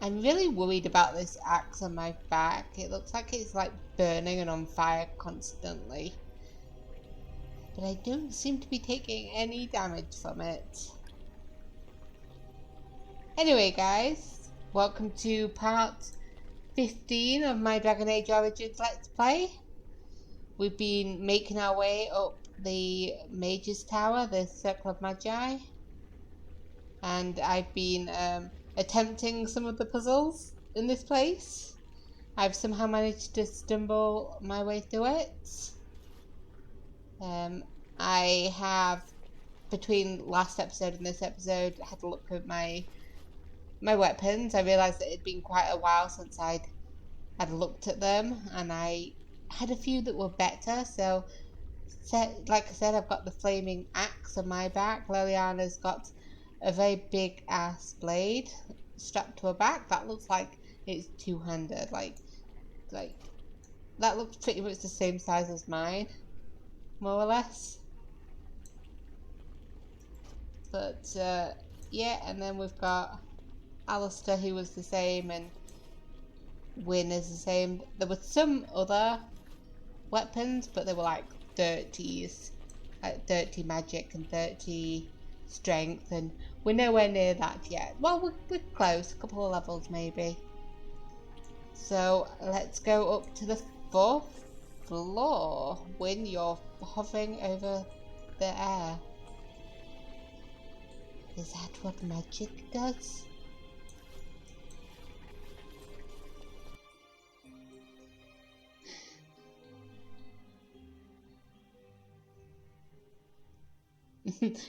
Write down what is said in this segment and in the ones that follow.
I'm really worried about this axe on my back. It looks like it's like burning and on fire constantly. But I don't seem to be taking any damage from it. Anyway guys, welcome to part 15 of my Dragon Age Origins Let's Play. We've been making our way up the Mage's Tower, the Circle of Magi. And I've been attempting some of the puzzles in this place. I've somehow managed to stumble my way through it. I have, between last episode and this episode, had a look at my weapons. I realised that it had been quite a while since I'd looked at them, and I had a few that were better. So, like I said, I've got the flaming axe on my back. Liliana's got a very big ass blade strapped to her back. That looks like it's two-handed. Like that looks pretty much the same size as mine, more or less. But yeah, and then we've got Alistair, who was the same, and Wynne is the same. There were some other weapons, but they were like 30s, like 30 magic and 30 strength, and we're nowhere near that yet. Well, we're close, a couple of levels maybe. So let's go up to the 4th floor. Wynne, you're hovering over the air. Is that what magic does?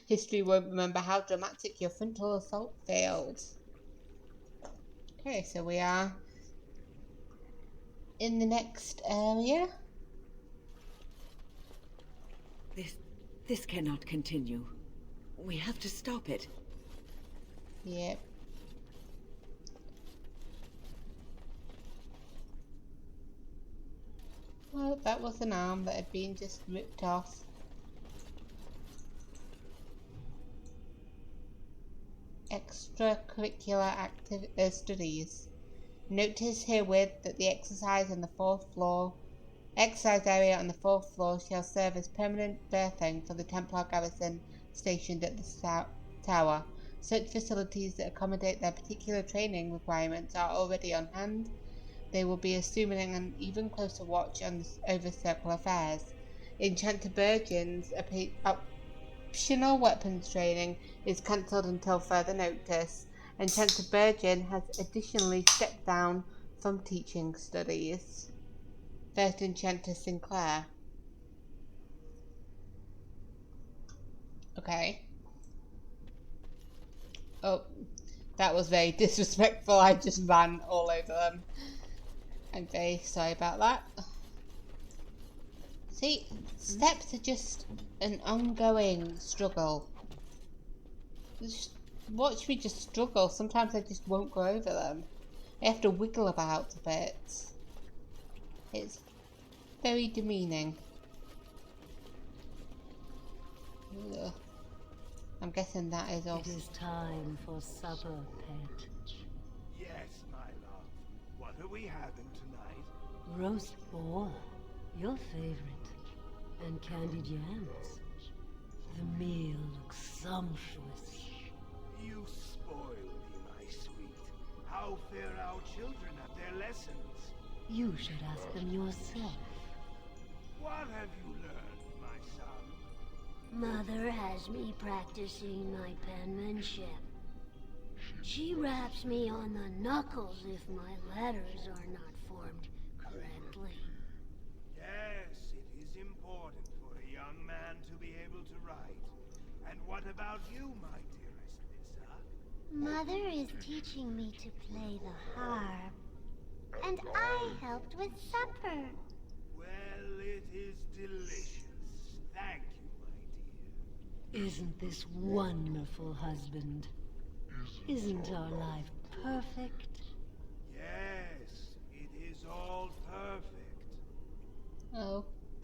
History won't remember how dramatic your frontal assault failed. Okay, so we are in the next area. This cannot continue. We have to stop it. Yep. Well, that was an arm that had been just ripped off. Extracurricular studies. Notice herewith that the exercise area on the 4th floor shall serve as permanent berthing for the Templar garrison stationed at the tower. Such facilities that accommodate their particular training requirements are already on hand. They will be assuming an even closer watch over Circle affairs. Enchanted Virgin's optional weapons training is cancelled until further notice. Enchanted Virgin has additionally stepped down from teaching studies. First Enchanter Sinclair. Okay. Oh, that was very disrespectful. I just ran all over them. I'm very sorry about that. See, steps are just an ongoing struggle. Just watch me just struggle. Sometimes I just won't go over them. I have to wiggle about a bit. It's very demeaning. Ugh. I'm guessing that is also... It is time for supper, pet. Yes, my love. What are we having tonight? Roast boar, your favorite, and candied yams. The meal looks sumptuous. You spoil me, my sweet. How fare our children at their lessons? You should ask them yourself. What have you learned, my son? Mother has me practicing my penmanship. She raps me on the knuckles if my letters are not formed correctly. Yes, it is important for a young man to be able to write. And what about you, my dearest Lisa? Mother is teaching me to play the harp. And I helped with supper. Well, it is delicious. Thank you, my dear. Isn't this wonderful, husband? Isn't our life perfect? Yes, it is all perfect.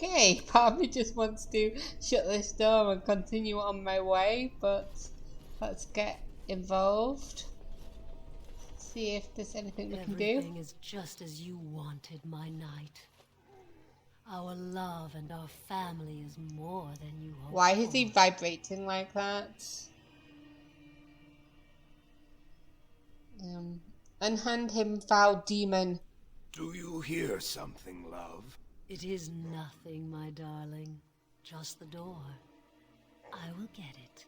Okay, part of me just wants to shut this door and continue on my way, but let's get involved. see if there's anything we can do. Everything is just as you wanted, my knight. Our love and our family is more than you hoped Why is he for. vibrating like that? Unhand him, foul demon. Do you hear something, love? It is nothing, my darling. Just the door. I will get it.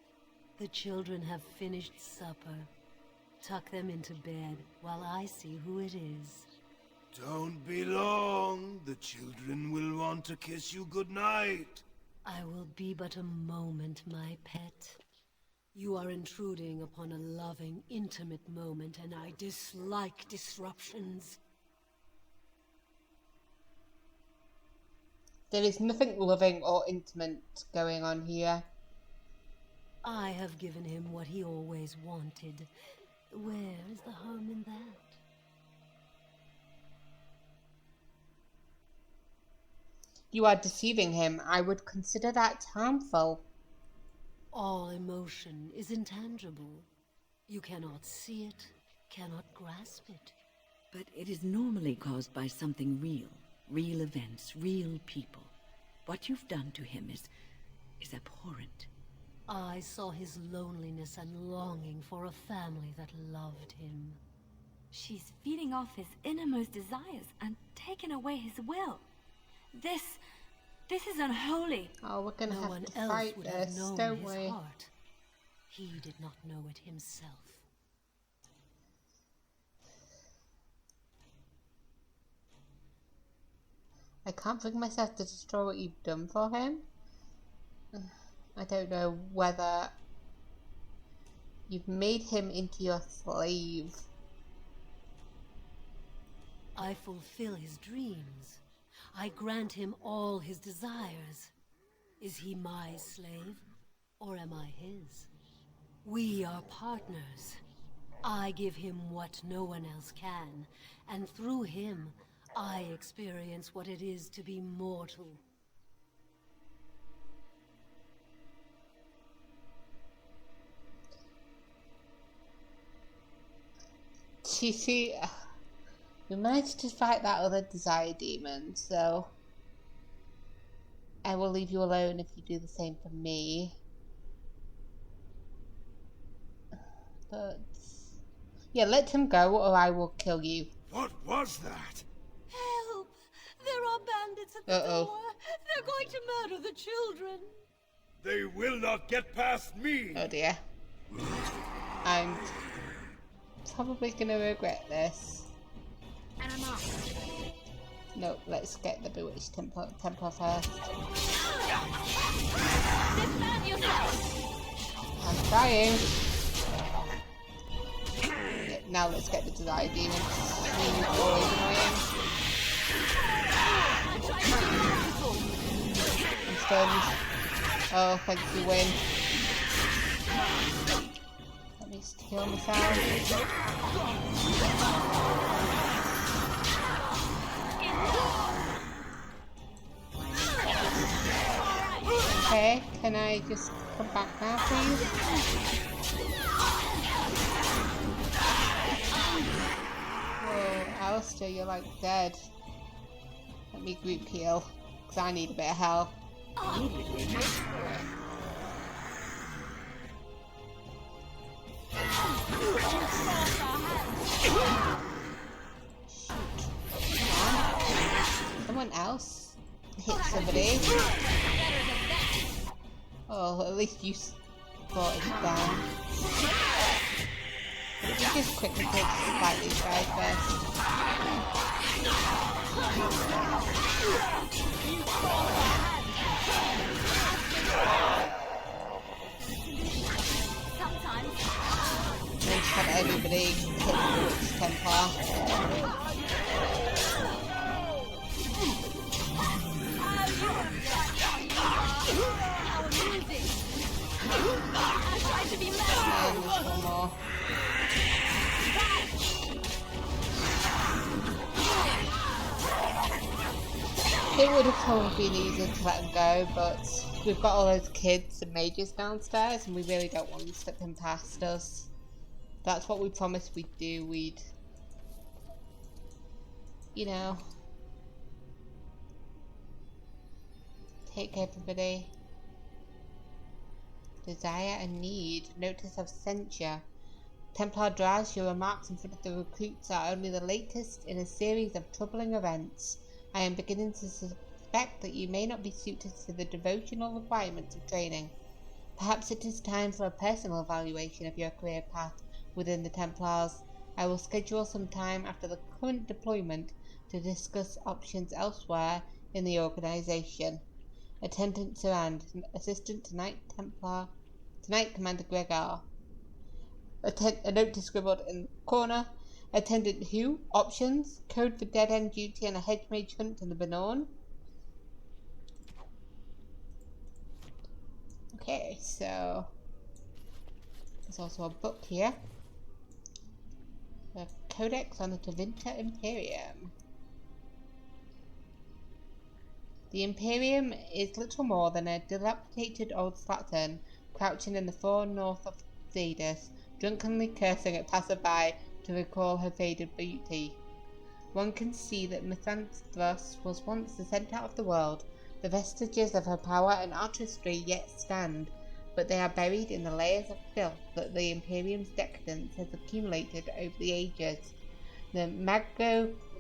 The children have finished supper. Tuck them into bed while I see who it is. Don't be long. The children will want to kiss you goodnight. I will be but a moment, my pet. You are intruding upon a loving, intimate moment, and I dislike disruptions. There is nothing loving or intimate going on here. I have given him what he always wanted. Where is the harm in that? You are deceiving him. I would consider that harmful. All emotion is intangible. You cannot see it, cannot grasp it. But it is normally caused by something real. Real events, real people. What you've done to him is abhorrent. I saw his loneliness and longing for a family that loved him. She's feeding off his innermost desires and taking away his will. This is unholy. Oh, we're gonna No have one to else fight would have this, known don't his we? heart. He did not know it himself. I can't bring myself to destroy what you've done for him. I don't know whether you've made him into your slave. I fulfill his dreams. I grant him all his desires. Is he my slave, or am I his? We are partners. I give him what no one else can, and through him, I experience what it is to be mortal. See, we managed to fight that other desire demon, so I will leave you alone if you do the same for me. But yeah, let him go or I will kill you. What was that? Help! There are bandits at the door. They're going to murder the children. They will not get past me. Oh dear. I'm probably gonna regret this. And I'm off. No, let's get the bewitched temple first. Dismount yourself. I'm trying. Yeah, now let's get the desire demon. He's always annoying. I'm stunned. Oh, thank you, Win. Let me just heal myself. Okay, can I just come back now, please? Whoa, Alistair, you're like dead. Let me group heal, because I need a bit of help. Someone else hit somebody. Oh, at least you brought it down. Let me just quickly fight these guys first. Then just have everybody hit the Witch Templar. And one more. It would have probably been easier to let them go, but we've got all those kids and mages downstairs and we really don't want them slipping past us. That's what we promised we'd do. We'd you know, take everybody. Desire and need. Notice of censure. Templar Draz, your remarks in front of the recruits are only the latest in a series of troubling events. I am beginning to suspect that you may not be suited to the devotional requirements of training. Perhaps it is time for a personal evaluation of your career path within the Templars. I will schedule some time after the current deployment to discuss options elsewhere in the organization. Attendant Surand, Assistant Tonight Commander Gregor. A note is scribbled in the corner. Attendant Hugh, options, code for dead end duty and a hedge mage hunt in the Benorn. Okay, so there's also a book here. The Codex on the Tevinter Imperium. The Imperium is little more than a dilapidated old slattern crouching in the far north of Zadis, drunkenly cursing at passerby to recall her faded beauty. One can see that Mithranthros was once the centre of the world. The vestiges of her power and artistry yet stand, but they are buried in the layers of filth that the Imperium's decadence has accumulated over the ages. The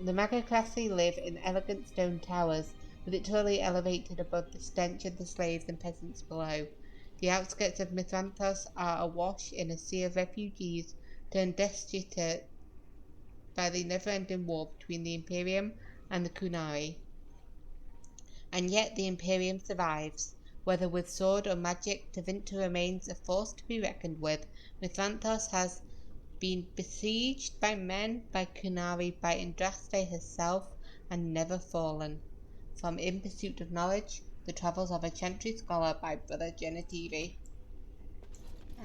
Magocracy live in elegant stone towers, literally elevated above the stench of the slaves and peasants below. The outskirts of Mithranthos are awash in a sea of refugees turned destitute by the never-ending war between the Imperium and the Kunari. And yet the Imperium survives. Whether with sword or magic, Tevinter remains a force to be reckoned with. Mithranthos has been besieged by men, by Kunari, by Andraste herself, and never fallen. From In Pursuit of Knowledge, The Travels of a Chantry Scholar by Brother Genitivi.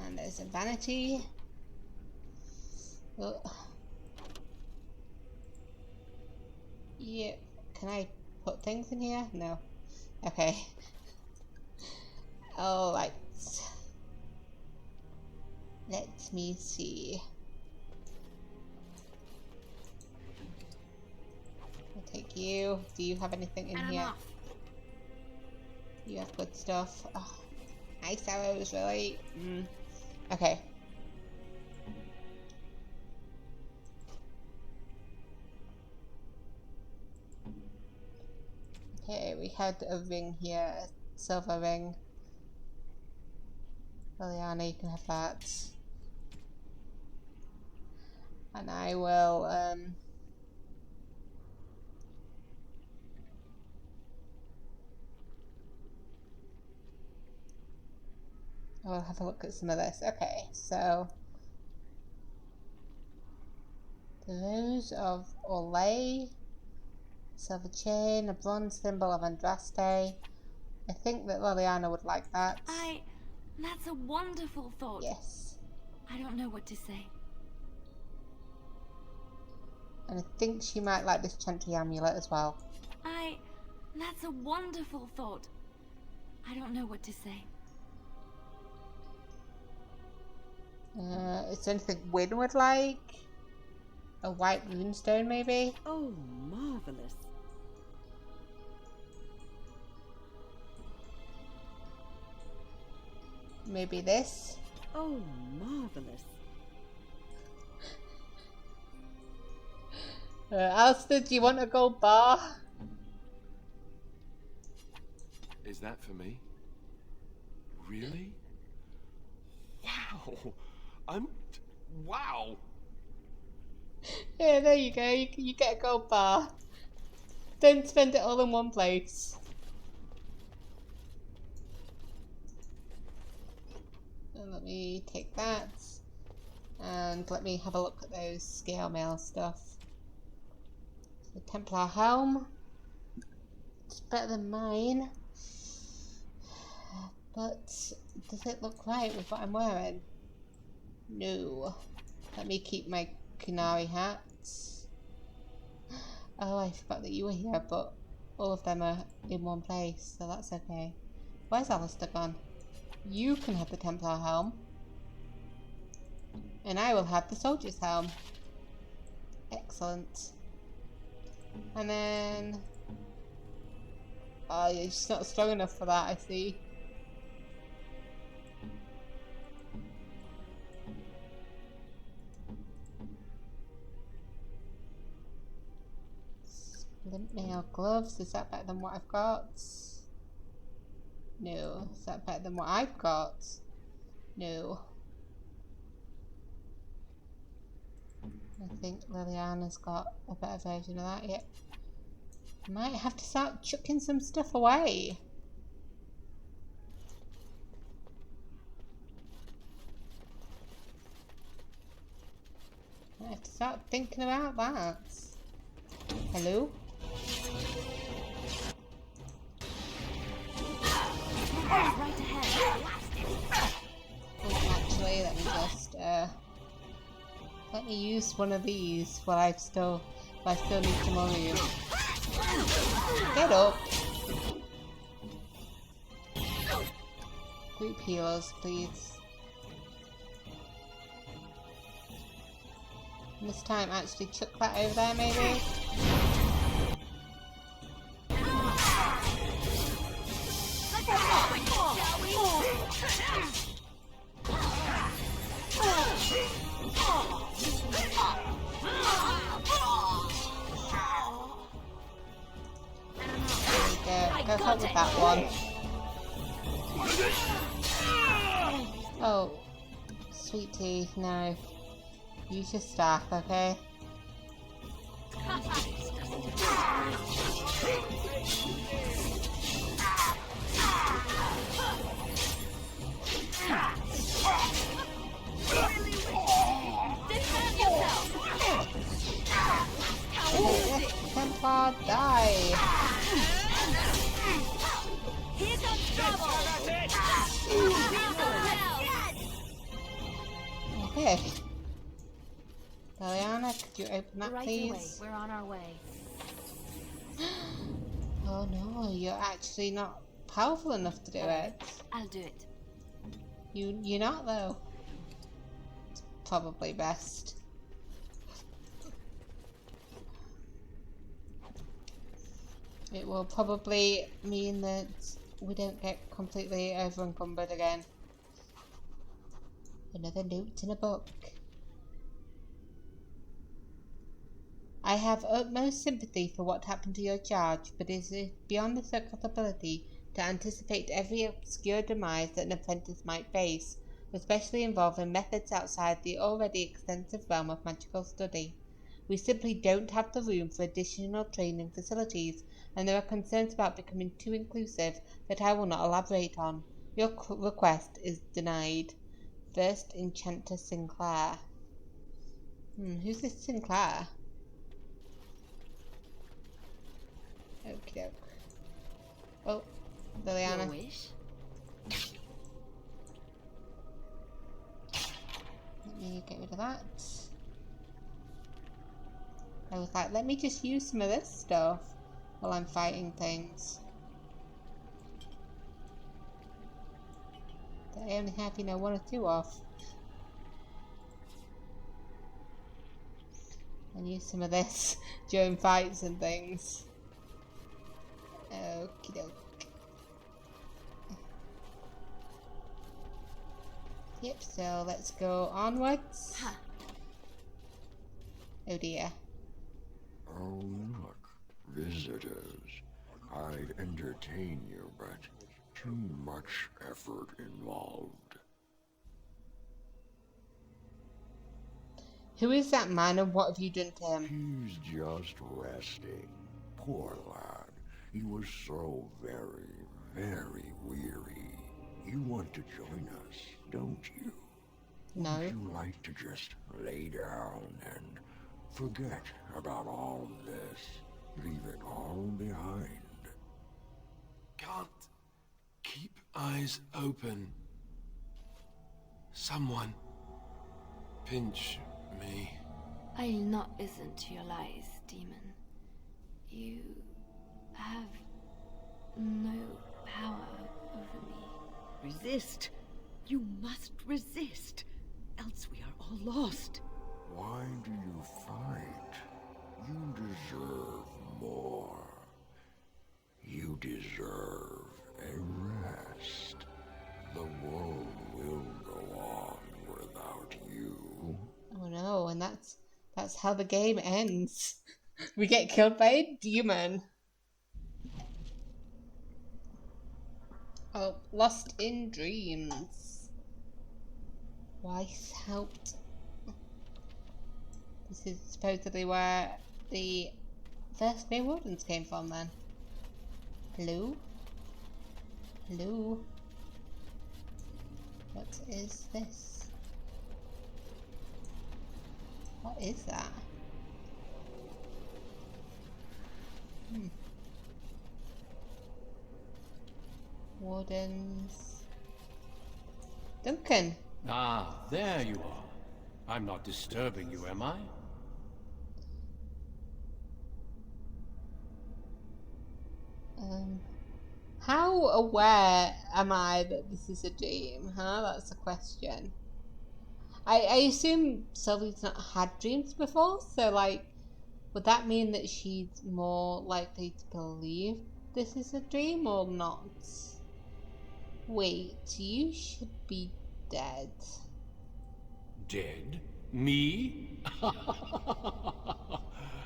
And there's a vanity. Oh. Yeah, can I put things in here? No. Okay. Alright. Let me see. I'll take you. Do you have anything in here? You have good stuff. Oh, ice arrows, really? Okay. Okay, we had a ring here, a silver ring. Liliana, you can have that. And I will, I'll have a look at some of this. Okay, so the Rose of Olay, silver chain, a bronze symbol of Andraste. I think that Liliana would like that. That's a wonderful thought. Yes. I don't know what to say. And I think she might like this Chantry amulet as well. That's a wonderful thought. I don't know what to say. Is there anything Wynn would like? A white moonstone, maybe? Oh, marvelous. Maybe this? Oh, marvelous. Alistair, do you want a gold bar? Is that for me? Really? Wow! Wow! Yeah, there you go. You get a gold bar. Don't spend it all in one place. And let me take that. And let me have a look at those scale mail stuff. The Templar helm. It's better than mine. But does it look right with what I'm wearing? No. Let me keep my Kunari hat. Oh, I forgot that you were here, but all of them are in one place, so that's okay. Where's Alistair gone? You can have the Templar helm. And I will have the soldier's helm. Excellent. And then... Oh, you're just not strong enough for that, I see. Splint nail gloves, is that better than what I've got? No. Is that better than what I've got? No. I think Liliana's got a better version of that, yep. Might have to start chucking some stuff away. I have to start thinking about that. Hello? Right ahead. Oh, actually, let me use one of these while I still need some more room. Get up! Group healers, please. And this time, actually chuck that over there, maybe? Go help with that one. Oh, sweetie, no. Use your staff, okay? Templar, die! Here comes trouble. Okay. Liliana, could you open that, Right please? away. We're on our way. Oh no, you're actually not powerful enough to do it. I'll do it. You're not though. It's probably best. It will probably mean that we don't get completely over encumbered again. Another note in a book. I have utmost sympathy for what happened to your charge, but it is beyond the circle's ability to anticipate every obscure demise that an apprentice might face, especially involving methods outside the already extensive realm of magical study. We simply don't have the room for additional training facilities, and there are concerns about becoming too inclusive that I will not elaborate on. Your request is denied. First Enchanter Sinclair. Who's this Sinclair? Okie doke. Oh, Liliana. Your wish? Let me get rid of that. I was like, let me just use some of this stuff while I'm fighting things. That I only have, one or two of. And use some of this during fights and things. Okie doke. Yep, so let's go onwards. Huh. Oh dear. Oh, look. Visitors. I'd entertain you, but too much effort involved. Who is that man and what have you done to him? He's just resting. Poor lad. He was so very, very weary. You want to join us, don't you? No. Would you like to just lay down and forget about all of this? Leave it all behind. Can't keep eyes open. Someone pinch me. I'll not listen to your lies, demon. You have no power over me. Resist. You must resist. Else we are all lost. Why do you fight? You deserve deserve a rest. The world will go on without you. Oh no, and that's how the game ends. We get killed by a demon. Oh, lost in dreams. Weiss helped. This is supposedly where the first Grey Wardens came from then. Hello? Hello? What is this? What is that? Wardens. Duncan! Ah, there you are. I'm not disturbing you, am I? How aware am I that this is a dream, huh? That's the question. I assume Sylvi's not had dreams before, so like, would that mean that she's more likely to believe this is a dream or not? Wait, you should be dead. Dead? Me?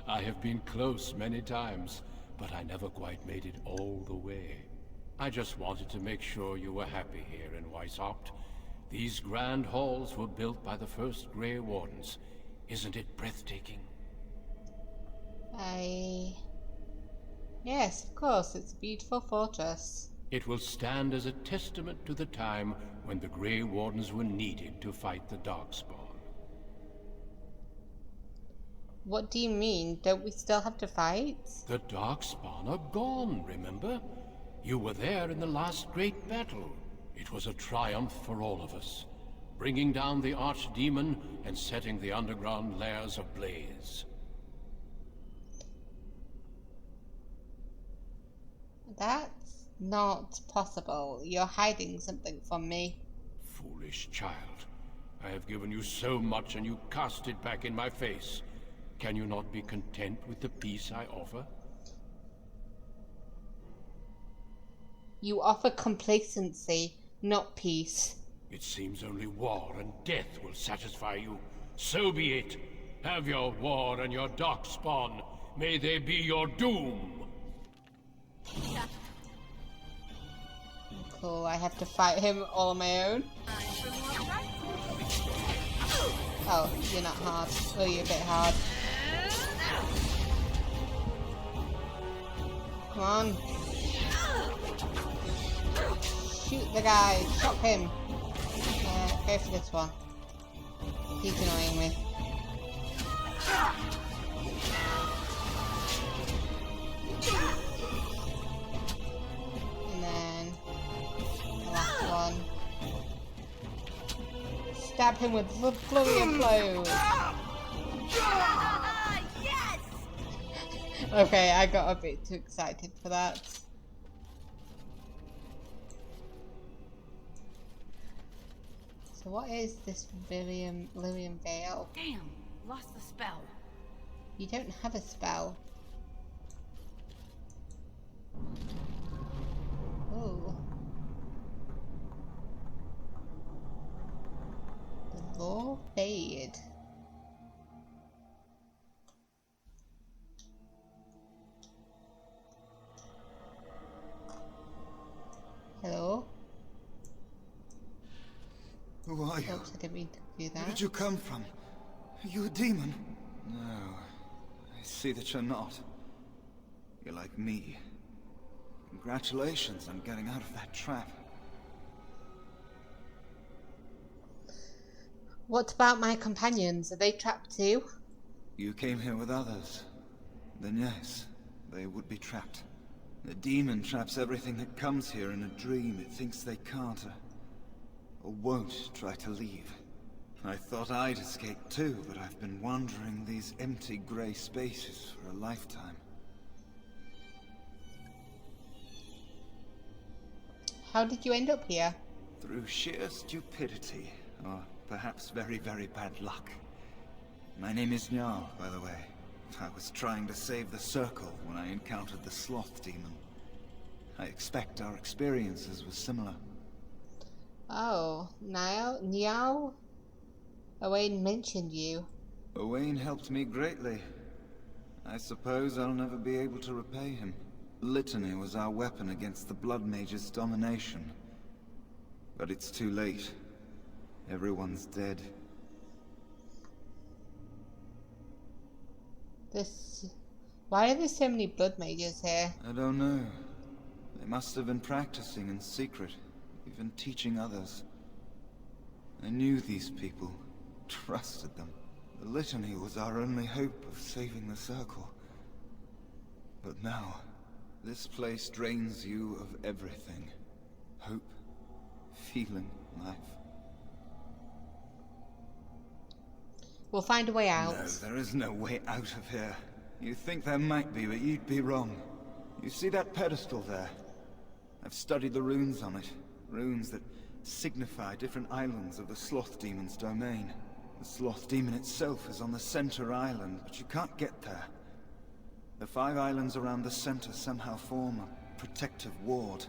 I have been close many times, but I never quite made it all the way. I just wanted to make sure you were happy here in Weishaupt. These grand halls were built by the first Grey Wardens. Isn't it breathtaking? Yes, of course, it's a beautiful fortress. It will stand as a testament to the time when the Grey Wardens were needed to fight the Darkspawn. What do you mean? Don't we still have to fight? The Darkspawn are gone, remember? You were there in the last great battle. It was a triumph for all of us, bringing down the Archdemon and setting the underground lairs ablaze. That's not possible. You're hiding something from me. Foolish child. I have given you so much and you cast it back in my face. Can you not be content with the peace I offer? You offer complacency, not peace. It seems only war and death will satisfy you. So be it. Have your war and your Darkspawn. May they be your doom. Cool, I have to fight him all on my own. Oh, you're not hard. Oh, you're a bit hard. Come on. Shoot the guy. Chop him. Go for this one. He's annoying me. And then the last one. Stab him with the flurry of blows. Okay, I got a bit too excited for that. So what is this Lyrium Veil? Damn, lost the spell. You don't have a spell. Ooh. The Law Fade. Hello? Who are you? Oops, I didn't mean to do Where that. did you come from? Are you a demon? No, I see that you're not. You're like me. Congratulations on getting out of that trap. What about my companions? Are they trapped too? You came here with others. Then yes, they would be trapped. The demon traps everything that comes here in a dream it thinks they can't or won't try to leave. I thought I'd escape too, but I've been wandering these empty grey spaces for a lifetime. How did you end up here? Through sheer stupidity, or perhaps very, very bad luck. My name is Njal, by the way. I was trying to save the Circle when I encountered the Sloth Demon. I expect our experiences were similar. Oh, Niall? Owain mentioned you. Owain helped me greatly. I suppose I'll never be able to repay him. Litany was our weapon against the Blood Mage's domination. But it's too late. Everyone's dead. Why are there so many blood mages here? I don't know. They must have been practicing in secret, even teaching others. I knew these people, trusted them. The Litany was our only hope of saving the Circle. But now, this place drains you of everything. Hope, feeling, life. We'll find a way out. No, there is no way out of here. You think there might be, but you'd be wrong. You see that pedestal there? I've studied the runes on it. Runes that signify different islands of the Sloth Demon's domain. The Sloth Demon itself is on the center island, but you can't get there. The 5 islands around the center somehow form a protective ward.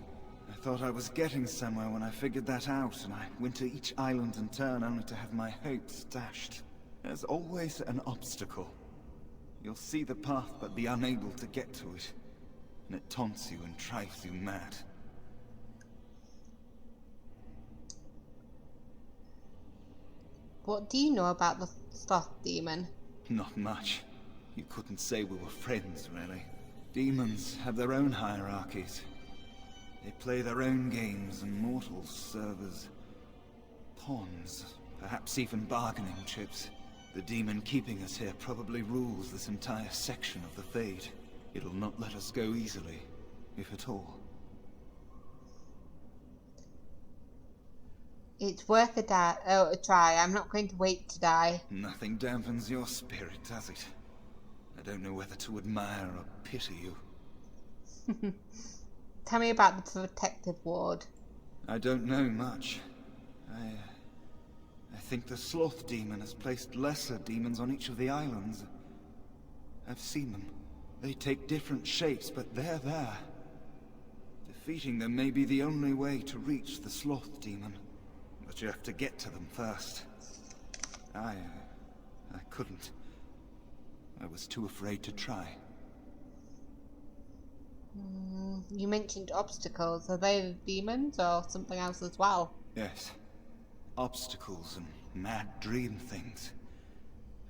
I thought I was getting somewhere when I figured that out, and I went to each island in turn only to have my hopes dashed. There's always an obstacle. You'll see the path but be unable to get to it, and it taunts you and drives you mad. What do you know about the Sloth Demon? Not much. You couldn't say we were friends, really. Demons have their own hierarchies. They play their own games, and mortals serve as pawns, perhaps even bargaining chips. The demon keeping us here probably rules this entire section of the Fade. It'll not let us go easily, if at all. It's worth a try. I'm not going to wait to die. Nothing dampens your spirit, does it? I don't know whether to admire or pity you. Tell me about the protective ward. I don't know much. I think the Sloth Demon has placed lesser demons on each of the islands. I've seen them. They take different shapes, but they're there. Defeating them may be the only way to reach the Sloth Demon. But you have to get to them first. I couldn't. I was too afraid to try. You mentioned obstacles. Are they demons or something else as well? Yes. Obstacles and mad dream things.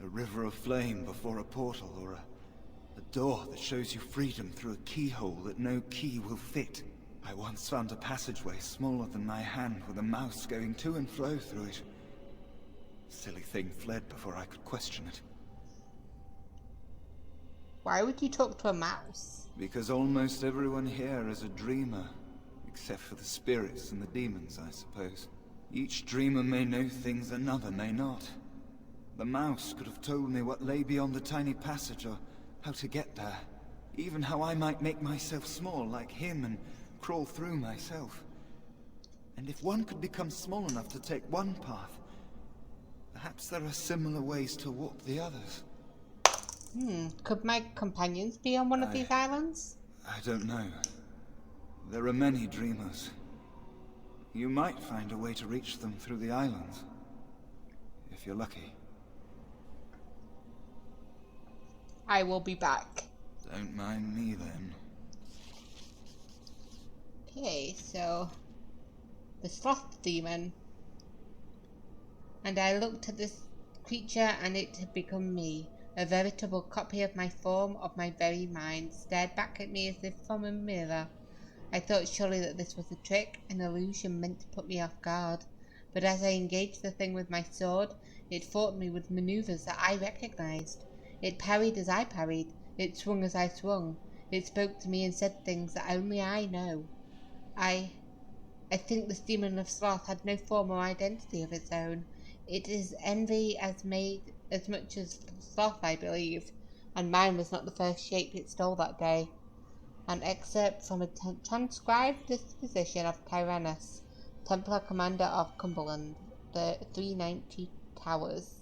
A river of flame before a portal, or a door that shows you freedom through a keyhole that no key will fit. I once found a passageway smaller than my hand with a mouse going to and fro through it. Silly thing fled before I could question it. Why would you talk to a mouse? Because almost everyone here is a dreamer, except for the spirits and the demons, I suppose. Each dreamer may know things another may not. The mouse could have told me what lay beyond the tiny passage, or how to get there. Even how I might make myself small like him and crawl through myself. And if one could become small enough to take one path, perhaps there are similar ways to walk the others. Could my companions be on one of these islands? I don't know. There are many dreamers. You might find a way to reach them through the islands, if you're lucky. I will be back. Don't mind me then. Okay, so the Sloth Demon. And I looked at this creature and it had become me. A veritable copy of my form, of my very mind, stared back at me as if from a mirror. I thought surely that this was a trick, an illusion meant to put me off guard. But as I engaged the thing with my sword, it fought me with maneuvers that I recognized. It parried as I parried. It swung as I swung. It spoke to me and said things that only I know. I think this demon of sloth had no form or identity of its own. It is envy as much as sloth, I believe, and mine was not the first shape it stole that day. An excerpt from a transcribed disposition of Tyrannus, Templar Commander of Cumberland, the 390 Towers.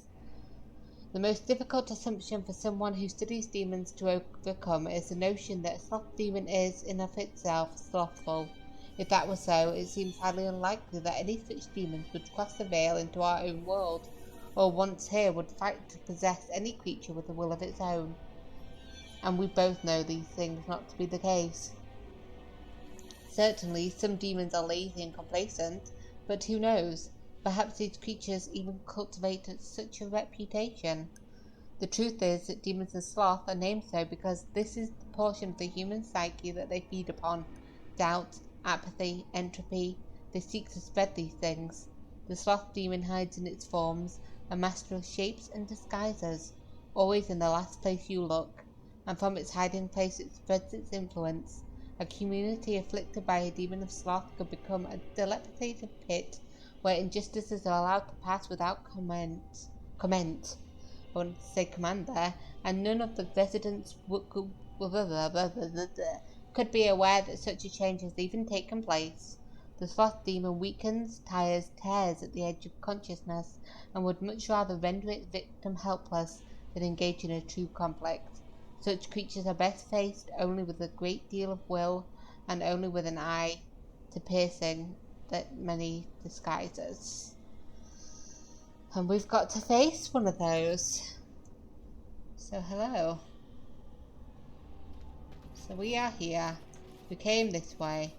The most difficult assumption for someone who studies demons to overcome is the notion that a sloth demon is, in of itself, slothful. If that were so, it seems highly unlikely that any such demons would cross the veil into our own world, or once here would fight to possess any creature with a will of its own. And we both know these things not to be the case. Certainly, some demons are lazy and complacent, but who knows? Perhaps these creatures even cultivate such a reputation. The truth is that demons and sloth are named so because this is the portion of the human psyche that they feed upon. Doubt, apathy, entropy. They seek to spread these things. The sloth demon hides in its forms, a master of shapes and disguises, always in the last place you look, and from its hiding place it spreads its influence. A community afflicted by a demon of sloth could become a dilapidated pit where injustices are allowed to pass without comment. I wanted to say command there, and none of the residents could be aware that such a change has even taken place. The sloth demon weakens, tires, tears at the edge of consciousness, and would much rather render its victim helpless than engage in a true conflict. Such creatures are best faced only with a great deal of will, and only with an eye to piercing that many disguises. And we've got to face one of those. So hello. So we are here. We came this way.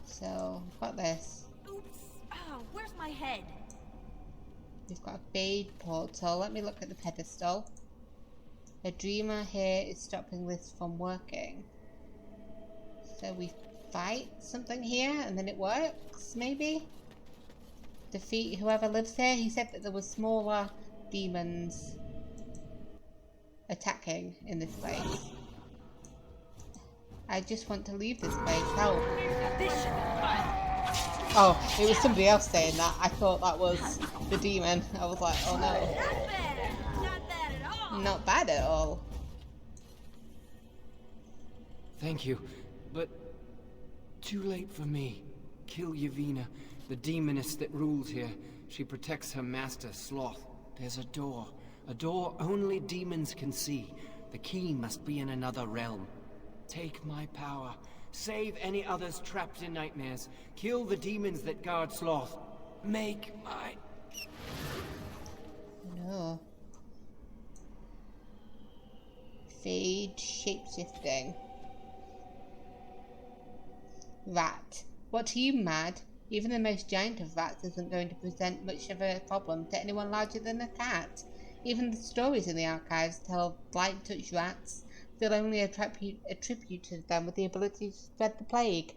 So we've got this. Oops. Oh, where's my head? We've got a fade portal. Let me look at the pedestal. A dreamer here is stopping this from working. So we fight something here and then it works, maybe? Defeat whoever lives here. He said that there were smaller demons attacking in this place. I just want to leave this place. Help. Oh, it was somebody else saying that. I thought that was the demon. I was like, oh no. Not bad at all. Not bad at all. Thank you, but too late for me. Kill Yevina, the demoness that rules here. She protects her master, Sloth. There's a door only demons can see. The key must be in another realm. Take my power. Save any others trapped in nightmares. Kill the demons that guard Sloth. Make my... No. Fade shapeshifting. Rat. What are you, mad? Even the most giant of rats isn't going to present much of a problem to anyone larger than a cat. Even the stories in the archives tell of blight touch rats. They'll only attributed them with the ability to spread the plague.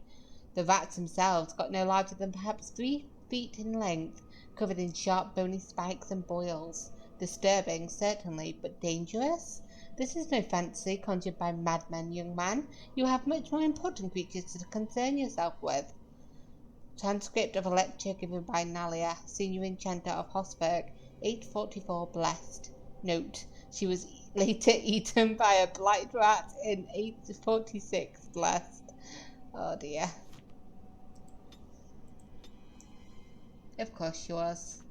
The rats themselves got no larger than perhaps 3 feet in length, covered in sharp bony spikes and boils. Disturbing, certainly, but dangerous? This is no fantasy conjured by madmen, young man. You have much more important creatures to concern yourself with. Transcript of a lecture given by Nalia, Senior Enchanter of Hosberg, 844 Blessed. Note, she was later eaten by a blight rat in 846 Blessed. Oh dear. Of course she was.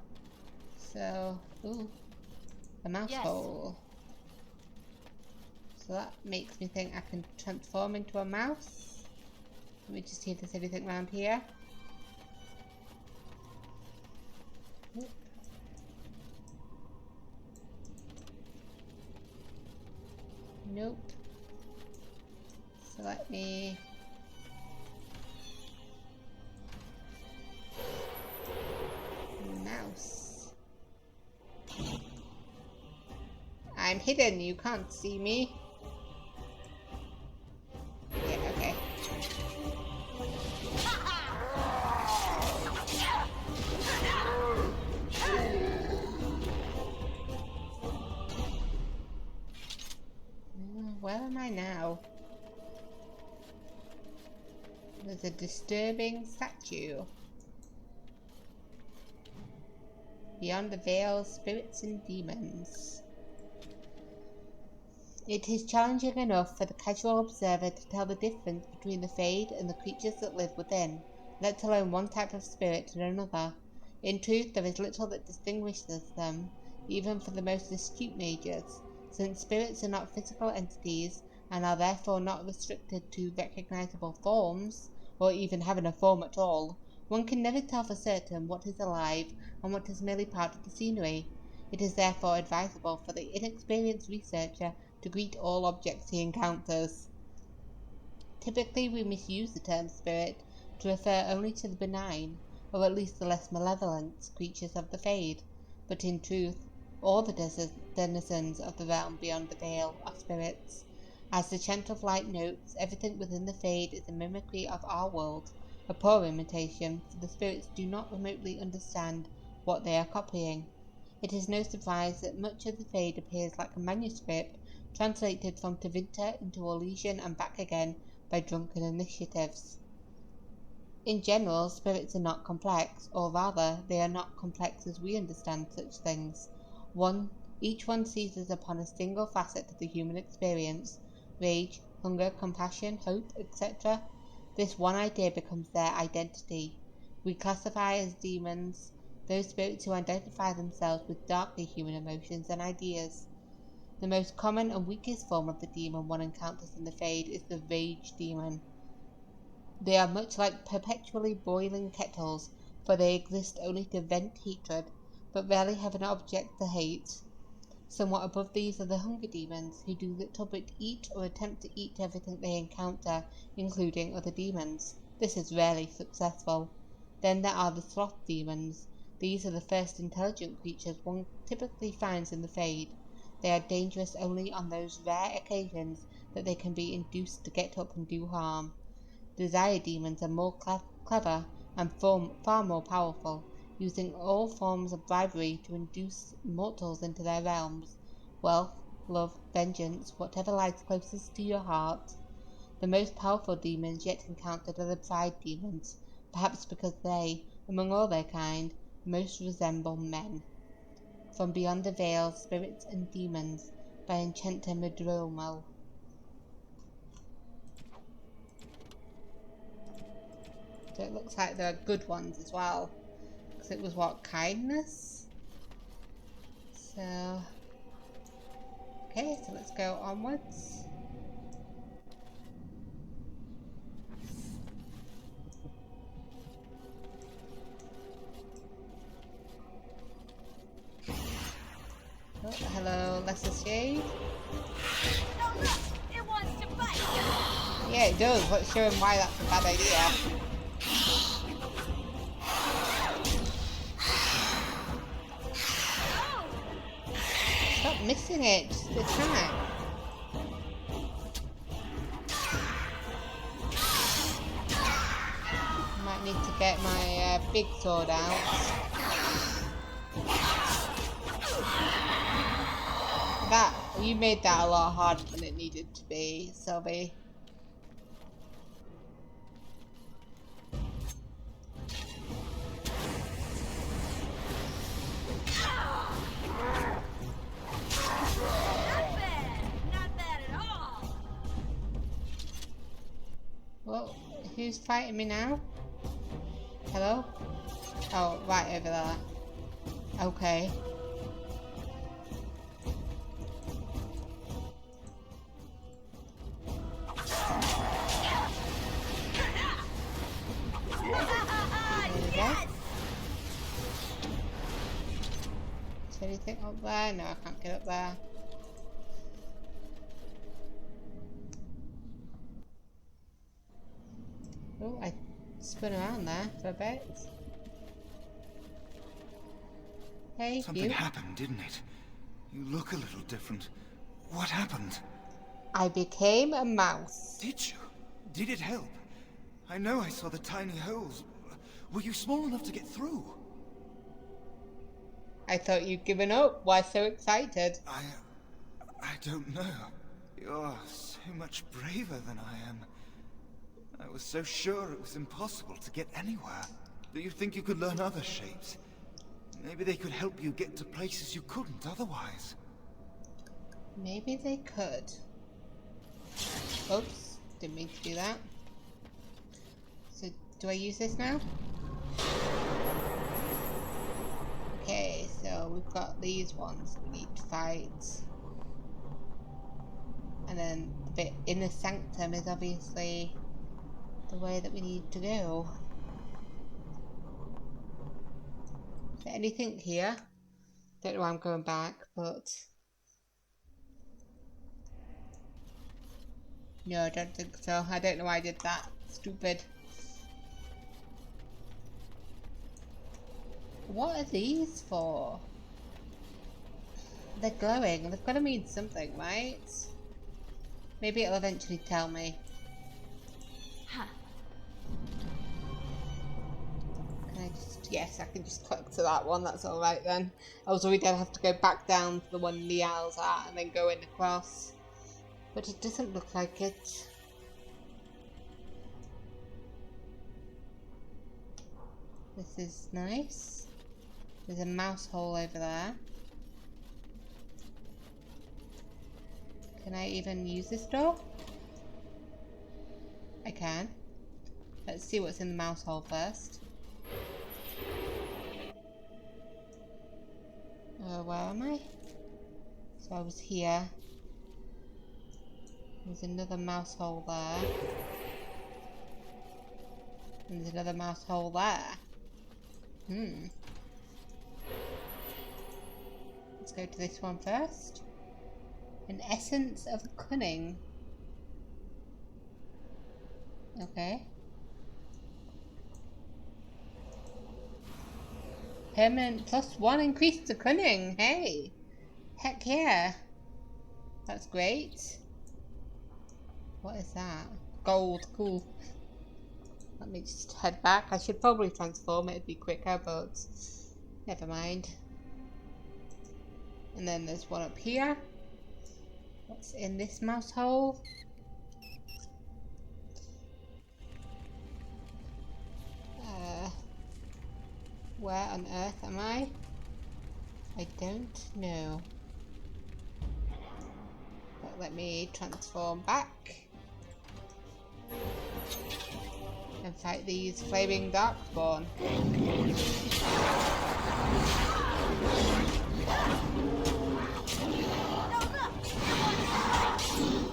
So, ooh, a mouse hole. So that makes me think I can transform into a mouse. Let me just see if there's anything around here. Nope. Nope. So let me... Mouse. I'm hidden, you can't see me. Yeah, okay. Where am I now? There's a disturbing statue. Beyond the veil, spirits and demons. It is challenging enough for the casual observer to tell the difference between the Fade and the creatures that live within, let alone one type of spirit and another. In truth, there is little that distinguishes them, even for the most astute mages, since spirits are not physical entities and are therefore not restricted to recognizable forms, or even having a form at all. One can never tell for certain what is alive and what is merely part of the scenery. It is therefore advisable for the inexperienced researcher to greet all objects he encounters. Typically, we misuse the term spirit to refer only to the benign, or at least the less malevolent, creatures of the Fade, but in truth, all the denizens of the realm beyond the veil are spirits. As the chant of light notes, everything within the Fade is a mimicry of our world, a poor imitation, for the spirits do not remotely understand what they are copying. It is no surprise that much of the Fade appears like a manuscript translated from Tevinter into Elysian and back again by drunken initiatives. In general, spirits are not complex, or rather, they are not complex as we understand such things. Each one seizes upon a single facet of the human experience, rage, hunger, compassion, hope, etc. This one idea becomes their identity. We classify as demons those spirits who identify themselves with darkly human emotions and ideas. The most common and weakest form of the demon one encounters in the Fade is the rage demon. They are much like perpetually boiling kettles, for they exist only to vent hatred, but rarely have an object to hate. Somewhat above these are the hunger demons, who do little but eat or attempt to eat everything they encounter, including other demons. This is rarely successful. Then there are the sloth demons. These are the first intelligent creatures one typically finds in the Fade. They are dangerous only on those rare occasions that they can be induced to get up and do harm. Desire demons are more clever and far more powerful, using all forms of bribery to induce mortals into their realms. Wealth, love, vengeance, whatever lies closest to your heart. The most powerful demons yet encountered are the pride demons, perhaps because they, among all their kind, most resemble men. From Beyond the Veil, Spirits and Demons by Enchanted. So it looks like there are good ones as well. Because it was what? Kindness? So... Okay, so let's go onwards. Oh, hello, Lesser Shade. Oh look! It wants to fight! Yeah, it does. Let's show him why that's a bad idea. Stop missing it. Just attack. Might need to get my big sword out. You made that a lot harder than it needed to be, Sylvi. Not bad at all! Well, who's fighting me now? Hello? Oh, right over there. Okay. Yes! Is there anything up there? No, I can't get up there. Oh, I spun around there for a bit. Hey, Something you. happened, didn't it? You look a little different. What happened? I became a mouse. Did you? Did it help? I know I saw the tiny holes. Were you small enough to get through? I thought you'd given up. Why so excited? I don't know. You're so much braver than I am. I was so sure it was impossible to get anywhere. Do you think you could learn other shapes? Maybe they could help you get to places you couldn't otherwise. Maybe they could. Oops, didn't mean to do that. So, do I use this now? So we've got these ones we need to fight. And then the bit in the sanctum is obviously the way that we need to go. Is there anything here? Don't know why I'm going back, but... No, I don't think so. I don't know why I did that. Stupid. What are these for? They're glowing. They've got to mean something, right? Maybe it'll eventually tell me. Huh. Can I just... Yes, I can just click to that one. That's alright then. I was worried I'd have to go back down to the one the owls are and then go in across. But it doesn't look like it. This is nice. There's a mouse hole over there. Can I even use this door? I can. Let's see what's in the mouse hole first. Where am I? So I was here. There's another mouse hole there. And there's another mouse hole there. Let's go to this one first. An essence of cunning. Okay. Permanent +1 increase to cunning. Hey! Heck yeah! That's great. What is that? Gold. Cool. Let me just head back. I should probably transform it. It'd be quicker, but never mind. And then there's one up here. What's in this mouse hole? Where on earth am I? I don't know. But let me transform back and fight these flaming darkspawn.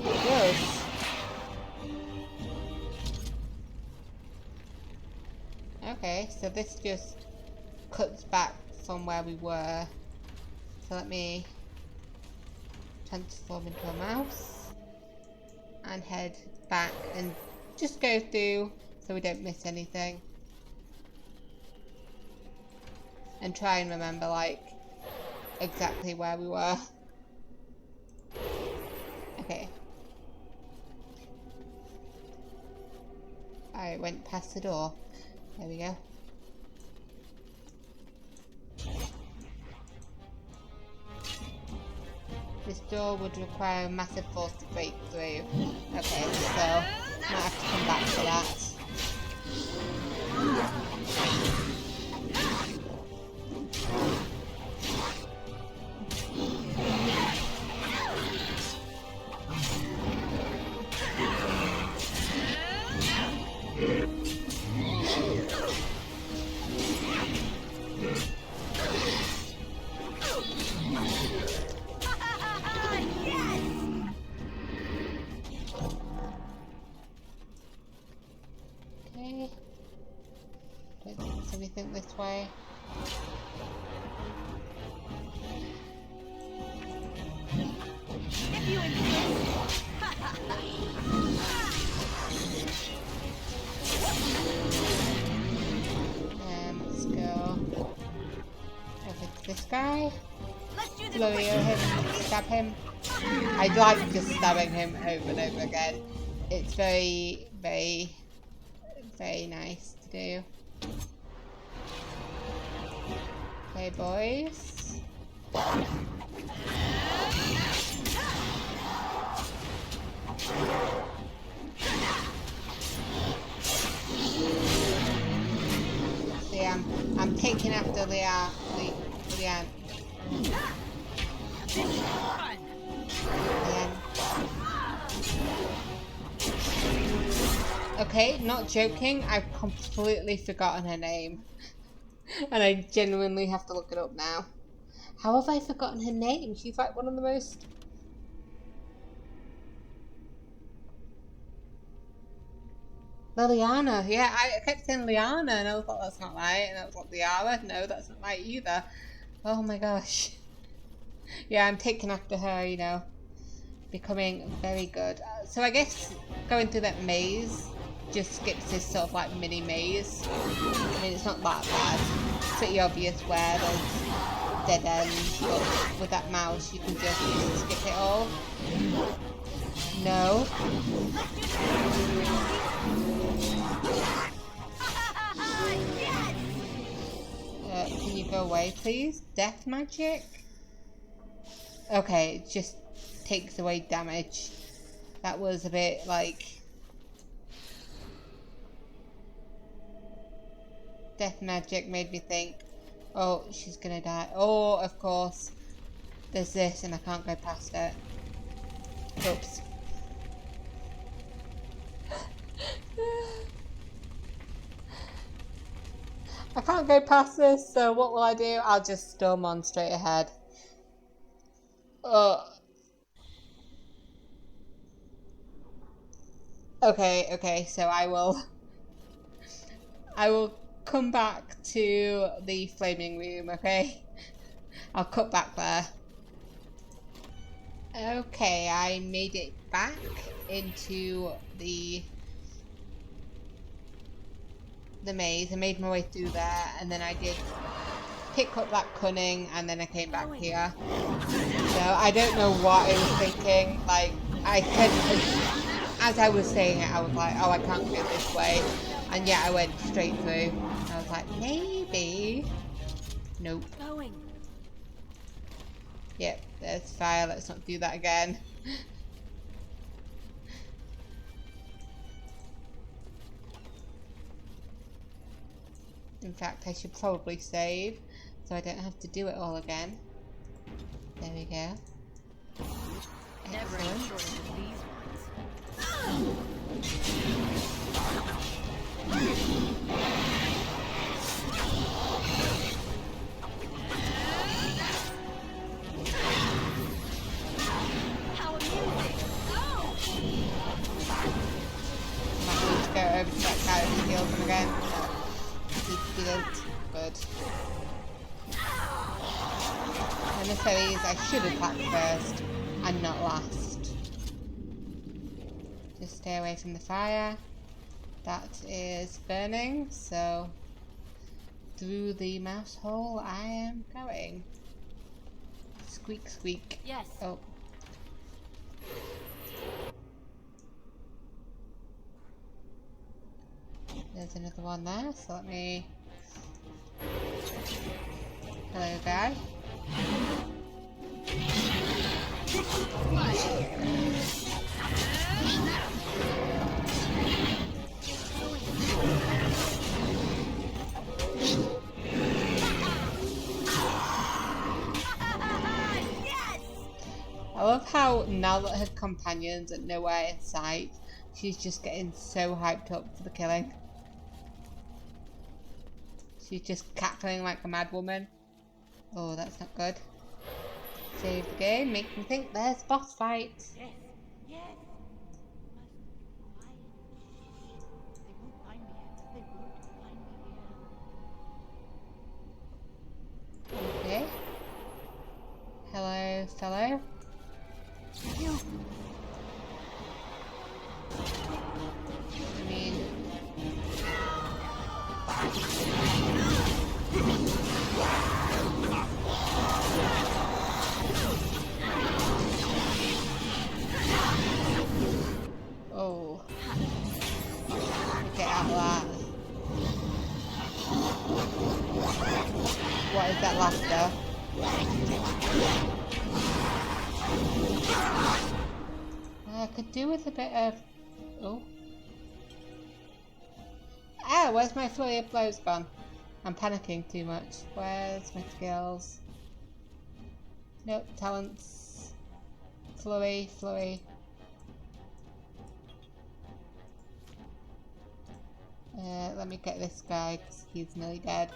It goes. Okay, so this just cuts back from where we were. So let me transform into a mouse and head back and just go through so we don't miss anything. And try and remember like exactly where we were. Okay. I went past the door. There we go. This door would require a massive force to break through. Okay, so might have to come back for that. Okay. Don't think there's anything this way. If you insist. Let's go over to this guy. Let's do this Slowly him, stab him. I like just stabbing him over and over again. It's very, very, very nice to do. Okay, boys. See, I'm taking after the ant. Okay, not joking, I've completely forgotten her name. And I genuinely have to look it up now. How have I forgotten her name? She's like one of the most... Liliana, yeah, I kept saying Liana and I was like, that's not right. And I was like, Liara, no, that's not right either. Oh my gosh. Yeah, I'm taking after her, you know, becoming very good. So I guess going through that maze just skips this sort of like mini maze. I mean, it's not that bad. It's pretty obvious where there's dead ends, but with that mouse you can just skip it all. No. Can you go away, please? Death magic? Okay, it just takes away damage. That was a bit like... Death magic made me think, oh, she's gonna die. Oh, of course. There's this and I can't go past it. Oops. I can't go past this, so what will I do? I'll just storm on straight ahead. Okay, so I will come back to the flaming room, okay? I'll cut back there. Okay, I made it back into the maze. I made my way through there, and then I did pick up that cunning, and then I came back here. So I don't know what I was thinking. Like, I said, as I was saying it, I was like, oh, I can't go this way. And yeah, I went straight through. I was like, maybe. Nope. Yep, there's fire. Let's not do that again. In fact, I should probably save so I don't have to do it all again. There we go. Excellent. Might need to go over to that guy and heal him again. He didn't. Good. And the fairies I should attack first and not last. Just stay away from the fire. That is burning, so through the mouse hole I am going. Squeak, squeak. Yes. Oh. There's another one there, so let me... Hello, guy. I love how now that her companions are nowhere in sight, she's just getting so hyped up for the killing. She's just cackling like a mad woman. Oh, that's not good. Save the game, make me think there's boss fight. Yes, yes. They won't find me here. They won't find me here. Okay. Hello, fellow. I mean... Oh. Get out of that. What is that laughter? I could do with a bit of... Oh. Ah, where's my flurry of blows gone? I'm panicking too much. Where's my skills? Nope, talents. Flurry, flurry. Let me get this guy because he's nearly dead.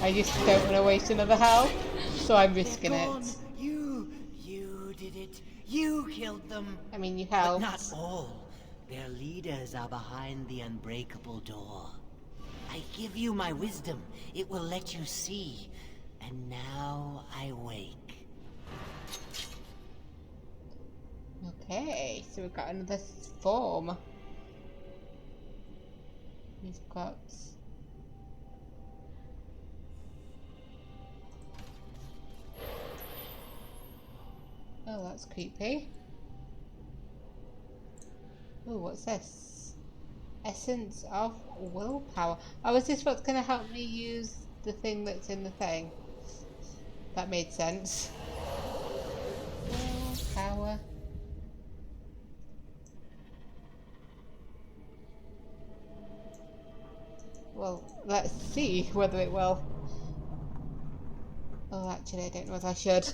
I just don't want to waste another health, so I'm risking it. You did it. You killed them. I mean, you But helped. not all. Their leaders are behind the unbreakable door. I give you my wisdom. It will let you see. And now I wake. Okay, so we've got another form. We've got... Oh, that's creepy. Oh, what's this? Essence of willpower. Oh, is this what's going to help me use the thing that's in the thing? That made sense. Willpower. Well, let's see whether it will. Oh, actually, I don't know if I should.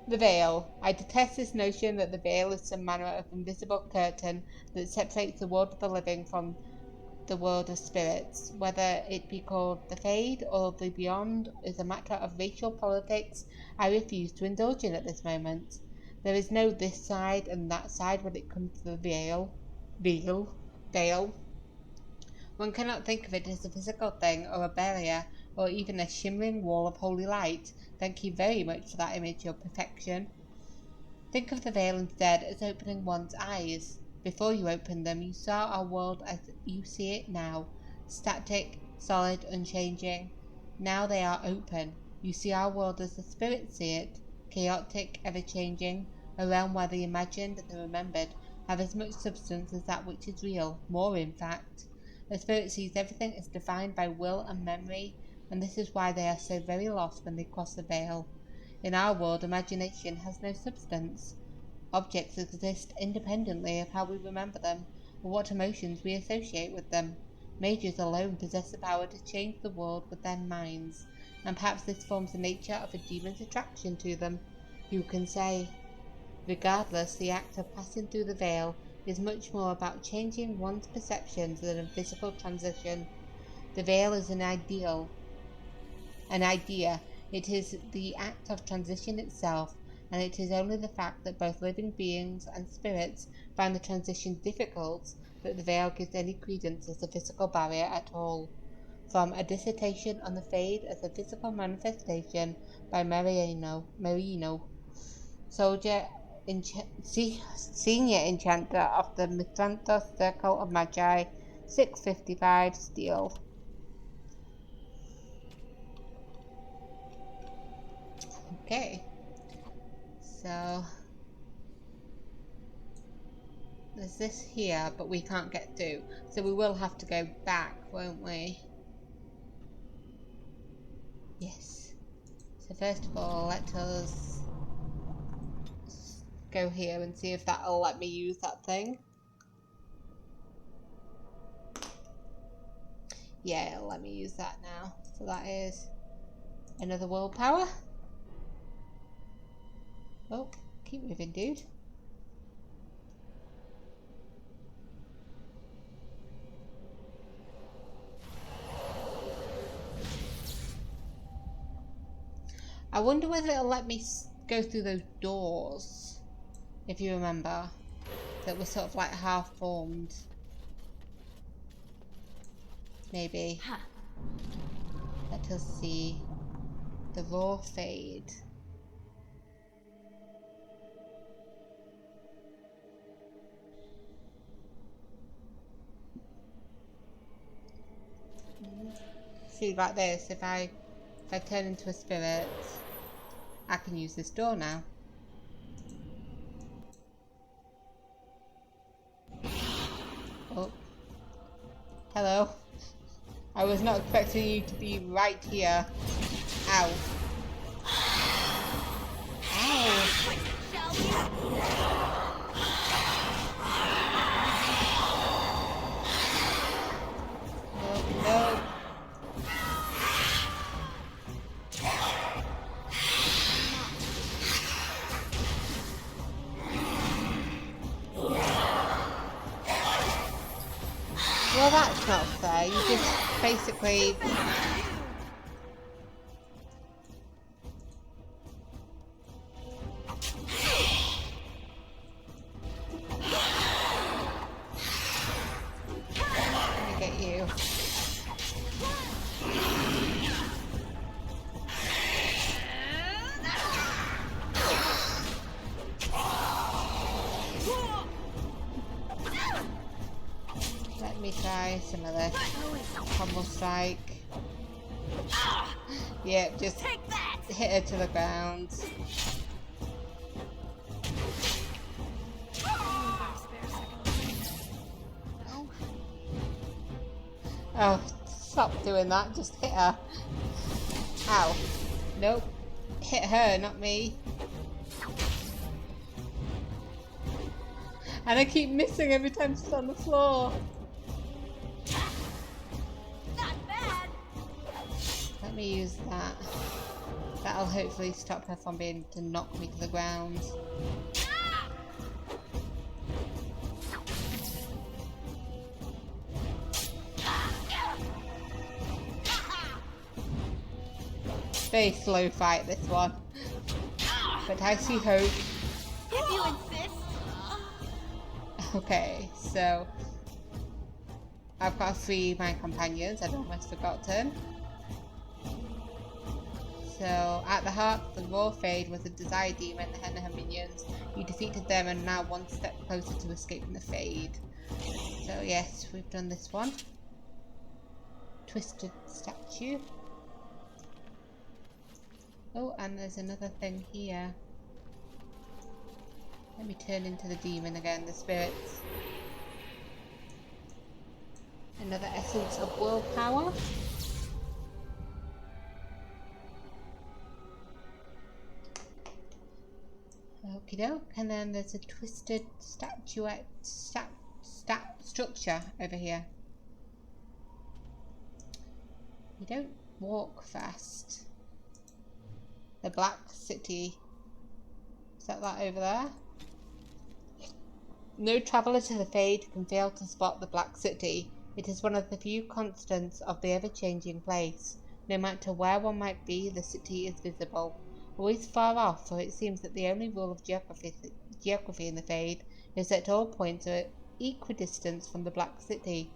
The veil. I detest this notion that the veil is some manner of invisible curtain that separates the world of the living from the world of spirits. Whether it be called the Fade or the Beyond is a matter of racial politics I refuse to indulge in at this moment. There is no this side and that side when it comes to the veil. Veil. One cannot think of it as a physical thing or a barrier or even a shimmering wall of holy light. Thank you very much for that image of perfection. Think of the veil instead as opening one's eyes. Before you opened them, you saw our world as you see it now, static, solid, unchanging. Now they are open. You see our world as the spirits see it, chaotic, ever-changing, a realm where the imagined and the remembered have as much substance as that which is real, more in fact. The spirit sees everything as defined by will and memory, and this is why they are so very lost when they cross the veil. In our world, imagination has no substance. Objects exist independently of how we remember them, or what emotions we associate with them. Mages alone possess the power to change the world with their minds, and perhaps this forms the nature of a demon's attraction to them. Who can say? Regardless, the act of passing through the veil is much more about changing one's perceptions than a physical transition. The veil is an idea. It is the act of transition itself, and it is only the fact that both living beings and spirits find the transition difficult that the veil gives any credence as a physical barrier at all. From A Dissertation on the Fade as a Physical Manifestation by Marino, Senior Enchanter of the Mithranthos Circle of Magi, 655 steel. Okay, so there's this here, but we can't get through, so we will have to go back, won't we? Yes. So first of all, let us go here and see if that'll let me use that thing. Yeah, it'll let me use that now. So that is another willpower. Oh, keep moving, dude. I wonder whether it'll let me go through those doors, if you remember, that were sort of like half formed. Maybe. Let us see. The raw fade. See, like this, if I turn into a spirit, I can use this door now. Oh. Hello. I was not expecting you to be right here. Ow. Ow. No. Well, that's not fair. You just basically... Let me get you. Let me try some of this combo strike. Yep, just hit her to the ground. Oh, stop doing that, just hit her. Ow. Nope. Hit her, not me. And I keep missing every time she's on the floor. Not bad. Let me use that. That'll hopefully stop her from being able to knock me to the ground. Very slow fight, this one. But I see hope. If you insist. Okay, so I've got to free my companions, I'd almost forgotten. So, at the heart of the Raw Fade was a Desire Demon and her minions. You defeated them and now one step closer to escaping the Fade. So yes, we've done this one. Twisted Statue. Oh, and there's another thing here. Let me turn into the demon again, the spirits. Another essence of willpower. Okie doke, and then there's a twisted statuette structure over here. You don't walk fast. The Black City. Is that over there? No traveller to the Fade can fail to spot the Black City. It is one of the few constants of the ever-changing place. No matter where one might be, the city is visible. Always far off, for it seems that the only rule of geography in the Fade is that all points are equidistant from the Black City.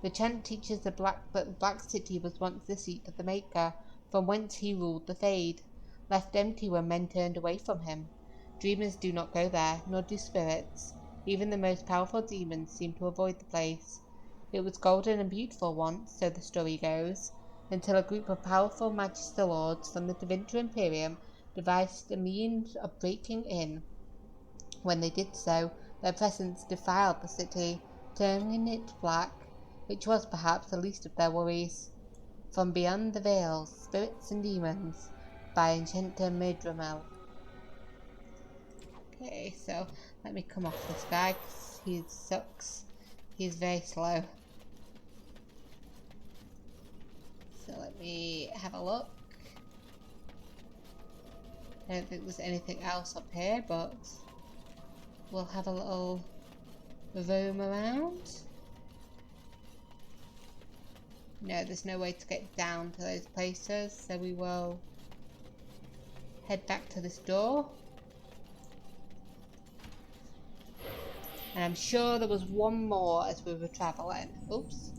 The chant teaches that the Black City was once the seat of the Maker, from whence he ruled the Fade, left empty when men turned away from him. Dreamers do not go there, nor do spirits. Even the most powerful demons seem to avoid the place. It was golden and beautiful once, so the story goes, until a group of powerful Magister Lords from the Tevinter Imperium devised a means of breaking in. When they did so, their presence defiled the city, turning it black, which was perhaps the least of their worries. From beyond the veils, spirits and demons, by Enchanted Madramel. Okay, so let me come off this guy, because he sucks. He's very slow. So let me have a look. I don't think there's anything else up here, but we'll have a little roam around. No, there's no way to get down to those places, so we will head back to this door. And I'm sure there was one more as we were travelling. Oops.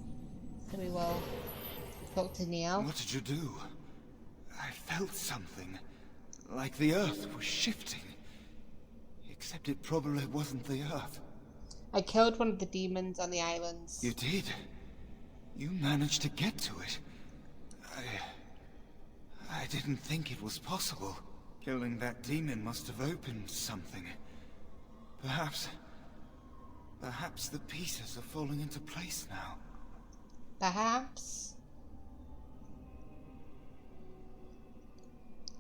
So we will talk to Neil. What did you do? I felt something. Like the earth was shifting. Except it probably wasn't the earth. I killed one of the demons on the islands. You did? You managed to get to it. I didn't think it was possible. Killing that demon must have opened something. Perhaps the pieces are falling into place now. Perhaps.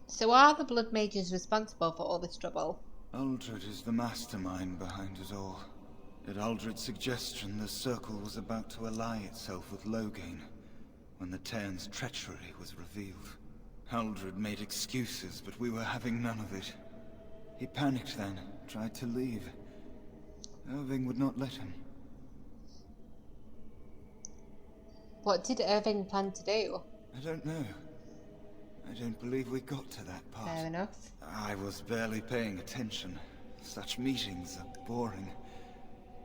So are the Blood Mages responsible for all this trouble? Uldred is the mastermind behind it all. At Uldred's suggestion, the Circle was about to ally itself with Loghain, when the Terran's treachery was revealed. Uldred made excuses, but we were having none of it. He panicked then, tried to leave. Irving would not let him. What did Irving plan to do? I don't know. I don't believe we got to that part. Fair enough. I was barely paying attention. Such meetings are boring.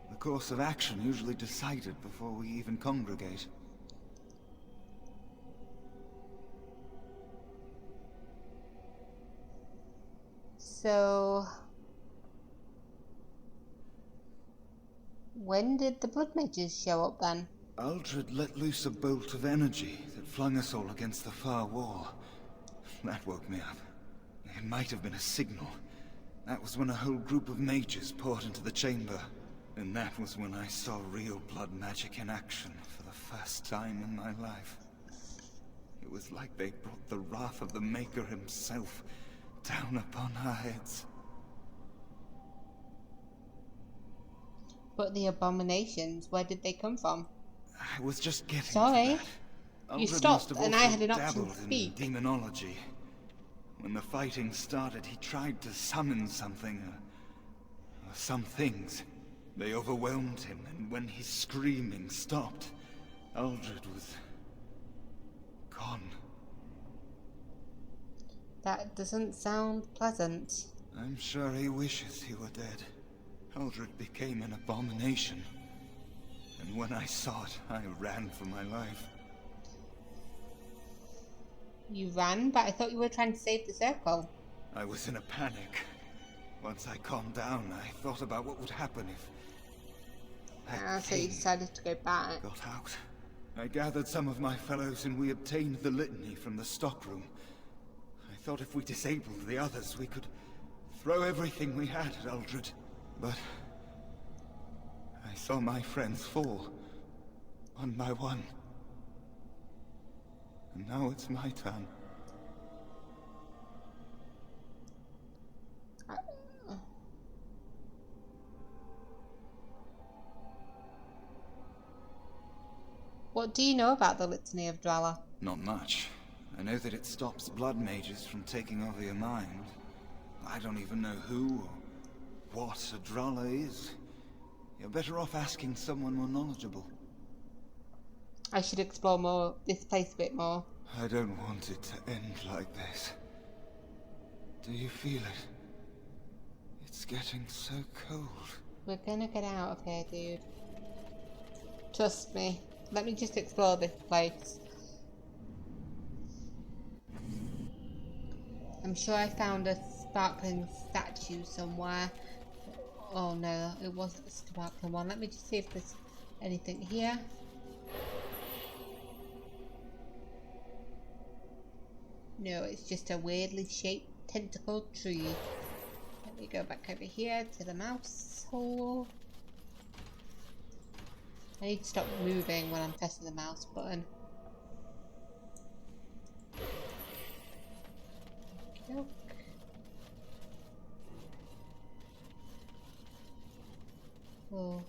The course of action usually decided before we even congregate. So... when did the blood mages show up then? Aldred let loose a bolt of energy that flung us all against the far wall. That woke me up. It might have been a signal. That was when a whole group of mages poured into the chamber. And that was when I saw real blood magic in action for the first time in my life. It was like they brought the wrath of the Maker himself down upon our heads. But the abominations, where did they come from? I was just getting Sorry. to that. You Aldred stopped must have and I also had an option dabbled to in speak. demonology. When the fighting started, he tried to summon something, or some things. They overwhelmed him, and when his screaming stopped, Aldred was gone. That doesn't sound pleasant. I'm sure he wishes he were dead. Aldred became an abomination. And when I saw it, I ran for my life. You ran, but I thought you were trying to save the circle. I was in a panic. Once I calmed down, I thought about what would happen if So you decided to go back. got out. I gathered some of my fellows and we obtained the litany from the stockroom. I thought if we disabled the others, we could throw everything we had at Aldred. But I saw my friends fall, one by one. And now it's my turn. What do you know about the Litany of Dweller? Not much. I know that it stops blood mages from taking over your mind. I don't even know who or what a Drala is. You're better off asking someone more knowledgeable. I should explore this place a bit more. I don't want it to end like this. Do you feel it? It's getting so cold. We're gonna get out of here, dude. Trust me. Let me just explore this place. I'm sure I found a sparkling statue somewhere. Oh no, it wasn't a sparkling one. Let me just see if there's anything here. No, it's just a weirdly shaped tentacled tree. Let me go back over here to the mouse hole. I need to stop moving when I'm pressing the mouse button. Okey-doke. Oh,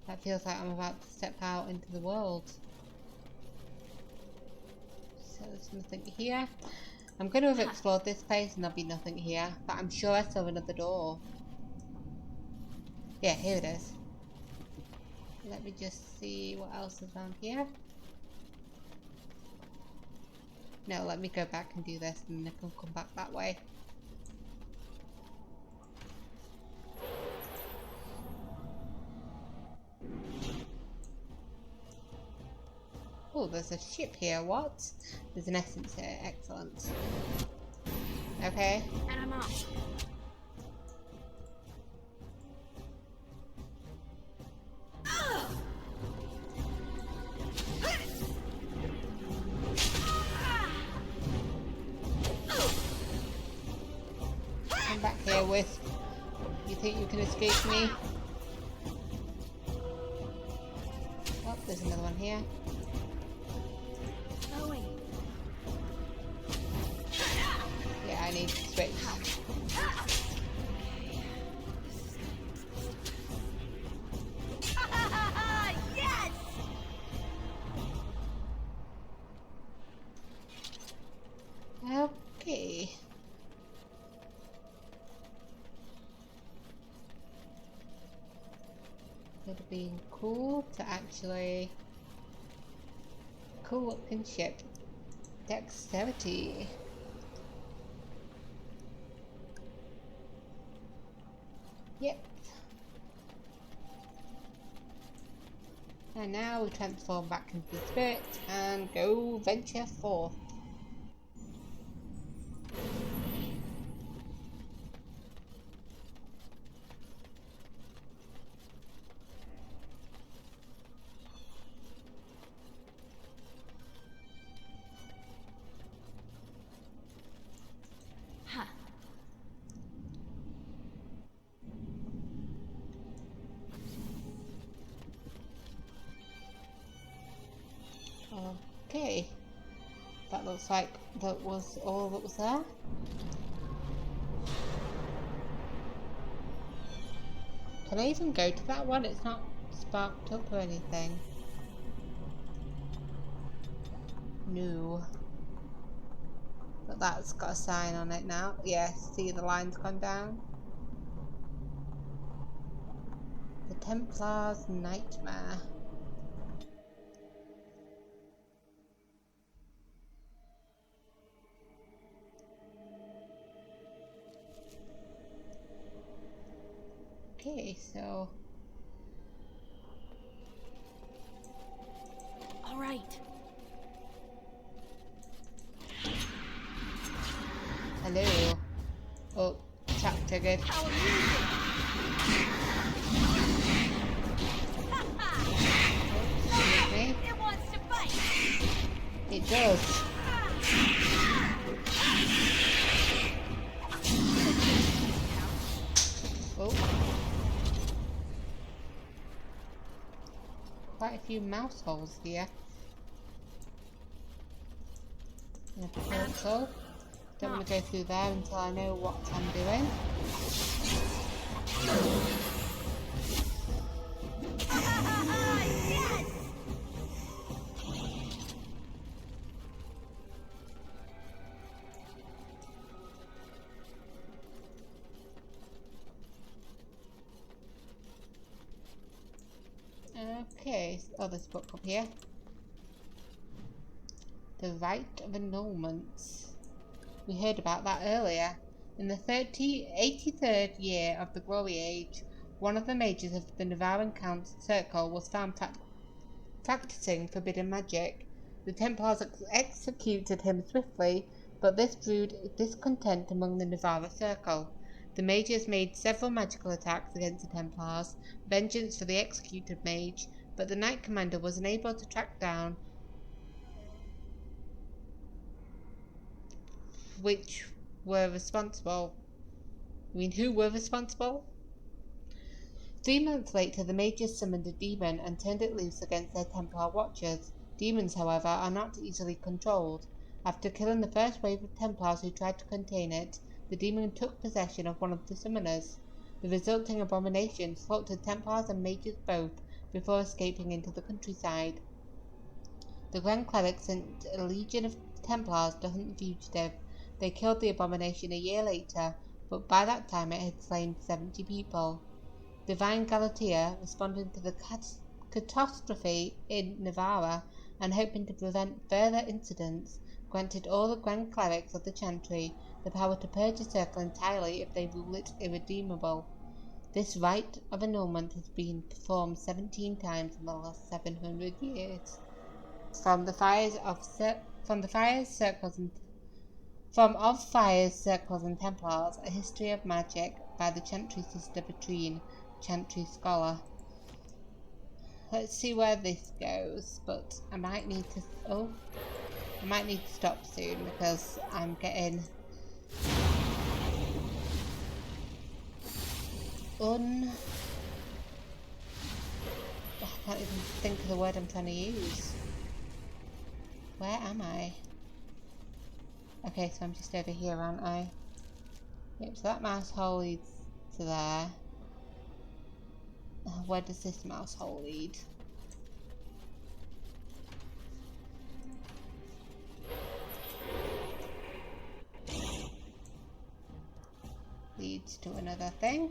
that feels like I'm about to step out into the world. So there's nothing here. I'm going to have explored this place and there'll be nothing here, but I'm sure I saw another door. Yeah, here it is. Let me just see what else is around here. No, let me go back and do this and then I can come back that way. Oh, there's a ship here. What? There's an essence here. Excellent. Okay. And I'm off. Come back here, Wisp. You think you can escape me? Oh, there's another one here. Yeah, I need to switch. Yes! Okay. Would have been cool to actually cool looking ship. Dexterity. Yep. And now we transform back into the spirit and go venture forth. Okay, that looks like that was all that was there. Can I even go to that one? It's not sparked up or anything. No. But that's got a sign on it now. Yeah, see the line's gone down. The Templar's Nightmare. Okay, so... All right. Hello. Oh, trap triggered. Excuse me. It wants to fight. It does. Oh. Quite a few mouse holes here. And a portal. Don't want to go through there until I know what I'm doing. Yes! Okay, oh, there's a book up here. The Rite of Annulments. We heard about that earlier. In the 83rd year of the Glory Age, one of the mages of the Navaran Council Circle was found practicing forbidden magic. The Templars executed him swiftly, but this brewed discontent among the Navara Circle. The mages made several magical attacks against the Templars, vengeance for the executed mage, but the Knight Commander was unable to track down which were responsible. Who were responsible? 3 months later, the mages summoned a demon and turned it loose against their Templar watchers. Demons, however, are not easily controlled. After killing the first wave of Templars who tried to contain it, the demon took possession of one of the summoners. The resulting abomination slaughtered Templars and mages both before escaping into the countryside. The Grand Cleric sent a legion of Templars to hunt the fugitive. They killed the abomination a year later, but by that time it had slain 70 people. Divine Galatea, responding to the catastrophe in Navara and hoping to prevent further incidents, granted all the Grand Clerics of the Chantry the power to purge a circle entirely if they rule it irredeemable. This rite of annulment has been performed 17 times in the last 700 years. From Of Fires, Circles and Templars, A History of Magic by the Chantry Sister Bertrine, Chantry Scholar. Let's see where this goes, but I might need to stop soon because I'm getting I can't even think of the word I'm trying to use. Where am I? Okay, so I'm just over here, aren't I? Yep, so that mouse hole leads to there. Where does this mouse hole lead? Leads to another thing.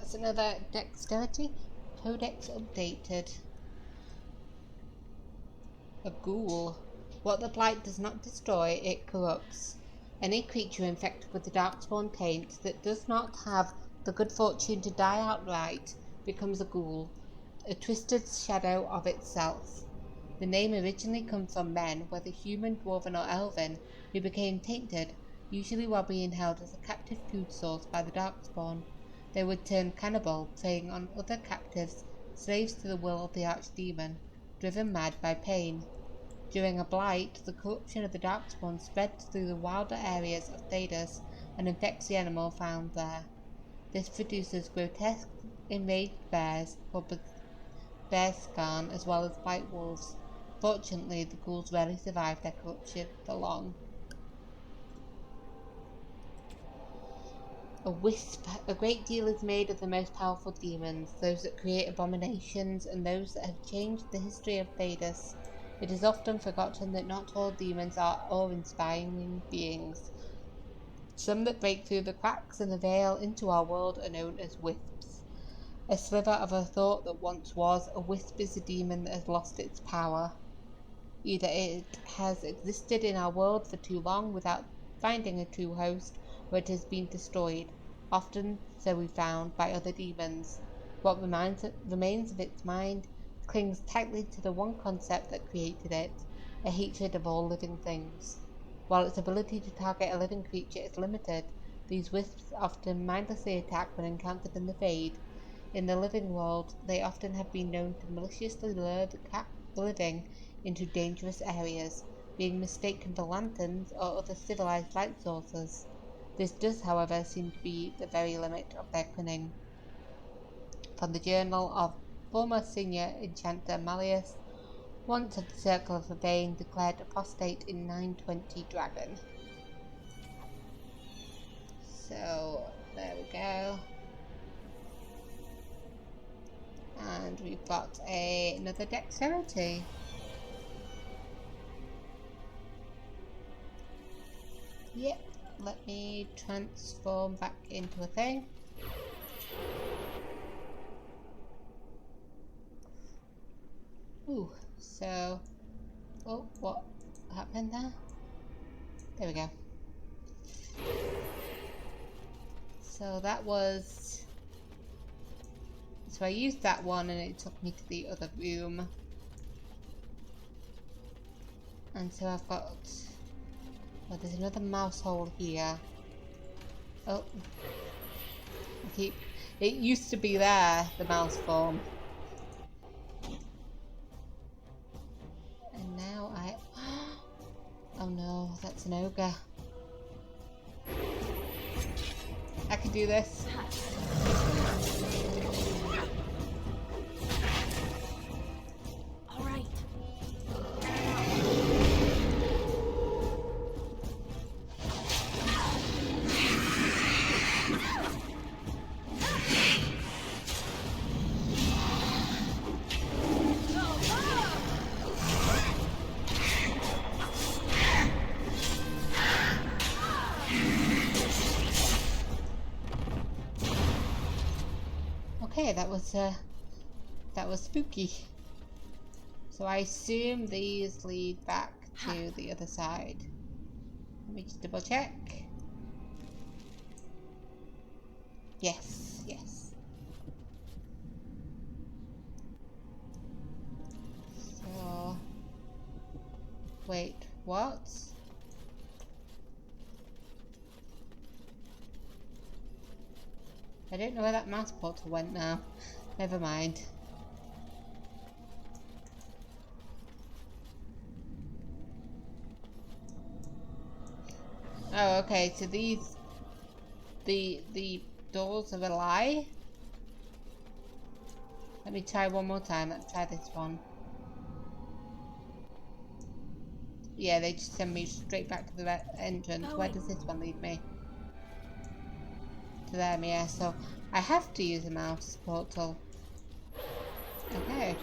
that's another dexterity. Codex updated. A ghoul. What the blight does not destroy, it corrupts. Any creature infected with the Darkspawn taint that does not have the good fortune to die outright becomes a ghoul, a twisted shadow of itself. The name originally comes from men, whether human, dwarven, or elven, who became tainted, usually while being held as a captive food source by the Darkspawn. They would turn cannibal, preying on other captives, slaves to the will of the archdemon, driven mad by pain. During a blight, the corruption of the Darkspawn spreads through the wilder areas of Thedas and infects the animal found there. This produces grotesque, enraged bears, called bearscan, as well as white wolves. Fortunately, the ghouls rarely survive their corruption for long. A wisp. A great deal is made of the most powerful demons, those that create abominations, and those that have changed the history of Thedas. It is often forgotten that not all demons are awe-inspiring beings. Some that break through the cracks in the veil into our world are known as wisps. A sliver of a thought that once was, a wisp is a demon that has lost its power. Either it has existed in our world for too long without finding a true host, or it has been destroyed, often, so we found, by other demons. What remains of its mind clings tightly to the one concept that created it, a hatred of all living things. While its ability to target a living creature is limited, these wisps often mindlessly attack when encountered in the Fade. In the living world, they often have been known to maliciously lure the living into dangerous areas, being mistaken for lanterns or other civilized light sources. This does, however, seem to be the very limit of their cunning. From the journal of former senior enchanter Malleus, once of the Circle of the Vein, declared apostate in 920 Dragon. So, there we go. And we've got another dexterity. Yep, let me transform back into a thing. Ooh, so... Oh, what happened there? There we go. So that was... So I used that one and it took me to the other room. And so I've got... Oh, there's another mouse hole here. Oh. It used to be there, the mouse form. And now I... Oh no, that's an ogre. I can do this. Alright. Okay, that was spooky. So I assume these lead back to the other side. Let me just double check. Yes, yes. So... Wait, what? I don't know where that mouse portal went now. Never mind. Oh, okay, so these... The doors are a lie? Let me try one more time. Let's try this one. Yeah, they just send me straight back to the entrance. Where does this one lead me? To them, yeah, so I have to use a mouse portal. Okay.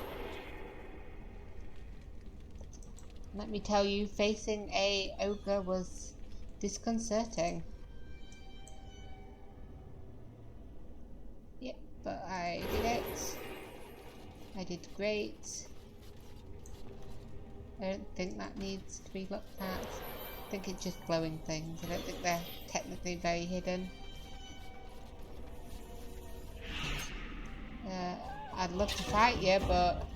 Let me tell you, facing a ogre was disconcerting. Yep, But I did it. I did great. I don't think that needs to be looked at. I think it's just glowing things. I don't think they're technically very hidden. I'd love to fight you, but...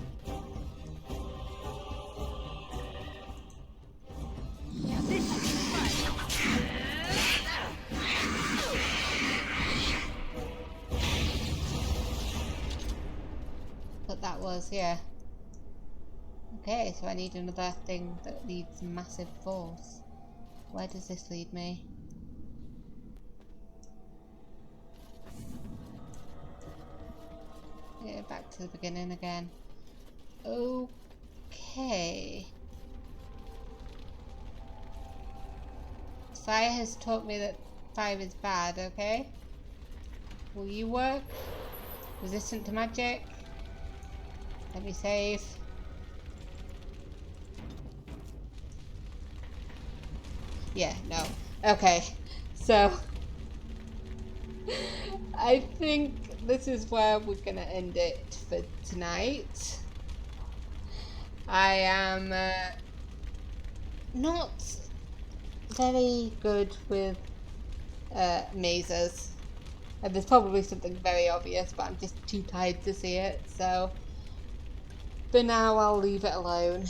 But that was, yeah. Okay, so I need another thing that needs massive force. Where does this lead me? Yeah, back to the beginning again. Okay. Fire has taught me that fire is bad, okay? Will you work? Resistant to magic? Let me save. Yeah, no. Okay, so I think this is where we're gonna end it for tonight. I am not very good with mazes. And there's probably something very obvious, but I'm just too tired to see it, so for now I'll leave it alone.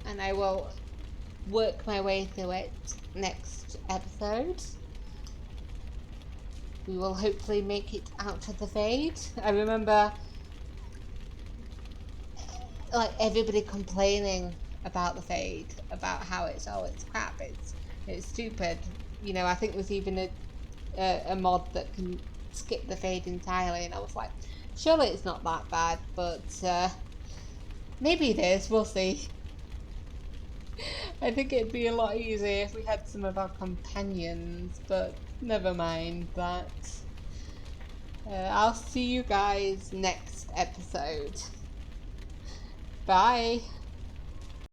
And I will work my way through it next episode. We will hopefully make it out of the Fade. I remember like everybody complaining about the Fade, about how it's crap, it's stupid. You know, I think there's even a mod that can skip the Fade entirely, and I was like, surely it's not that bad, but maybe it is, we'll see. I think it'd be a lot easier if we had some of our companions, but never mind that. I'll see you guys next episode. Bye!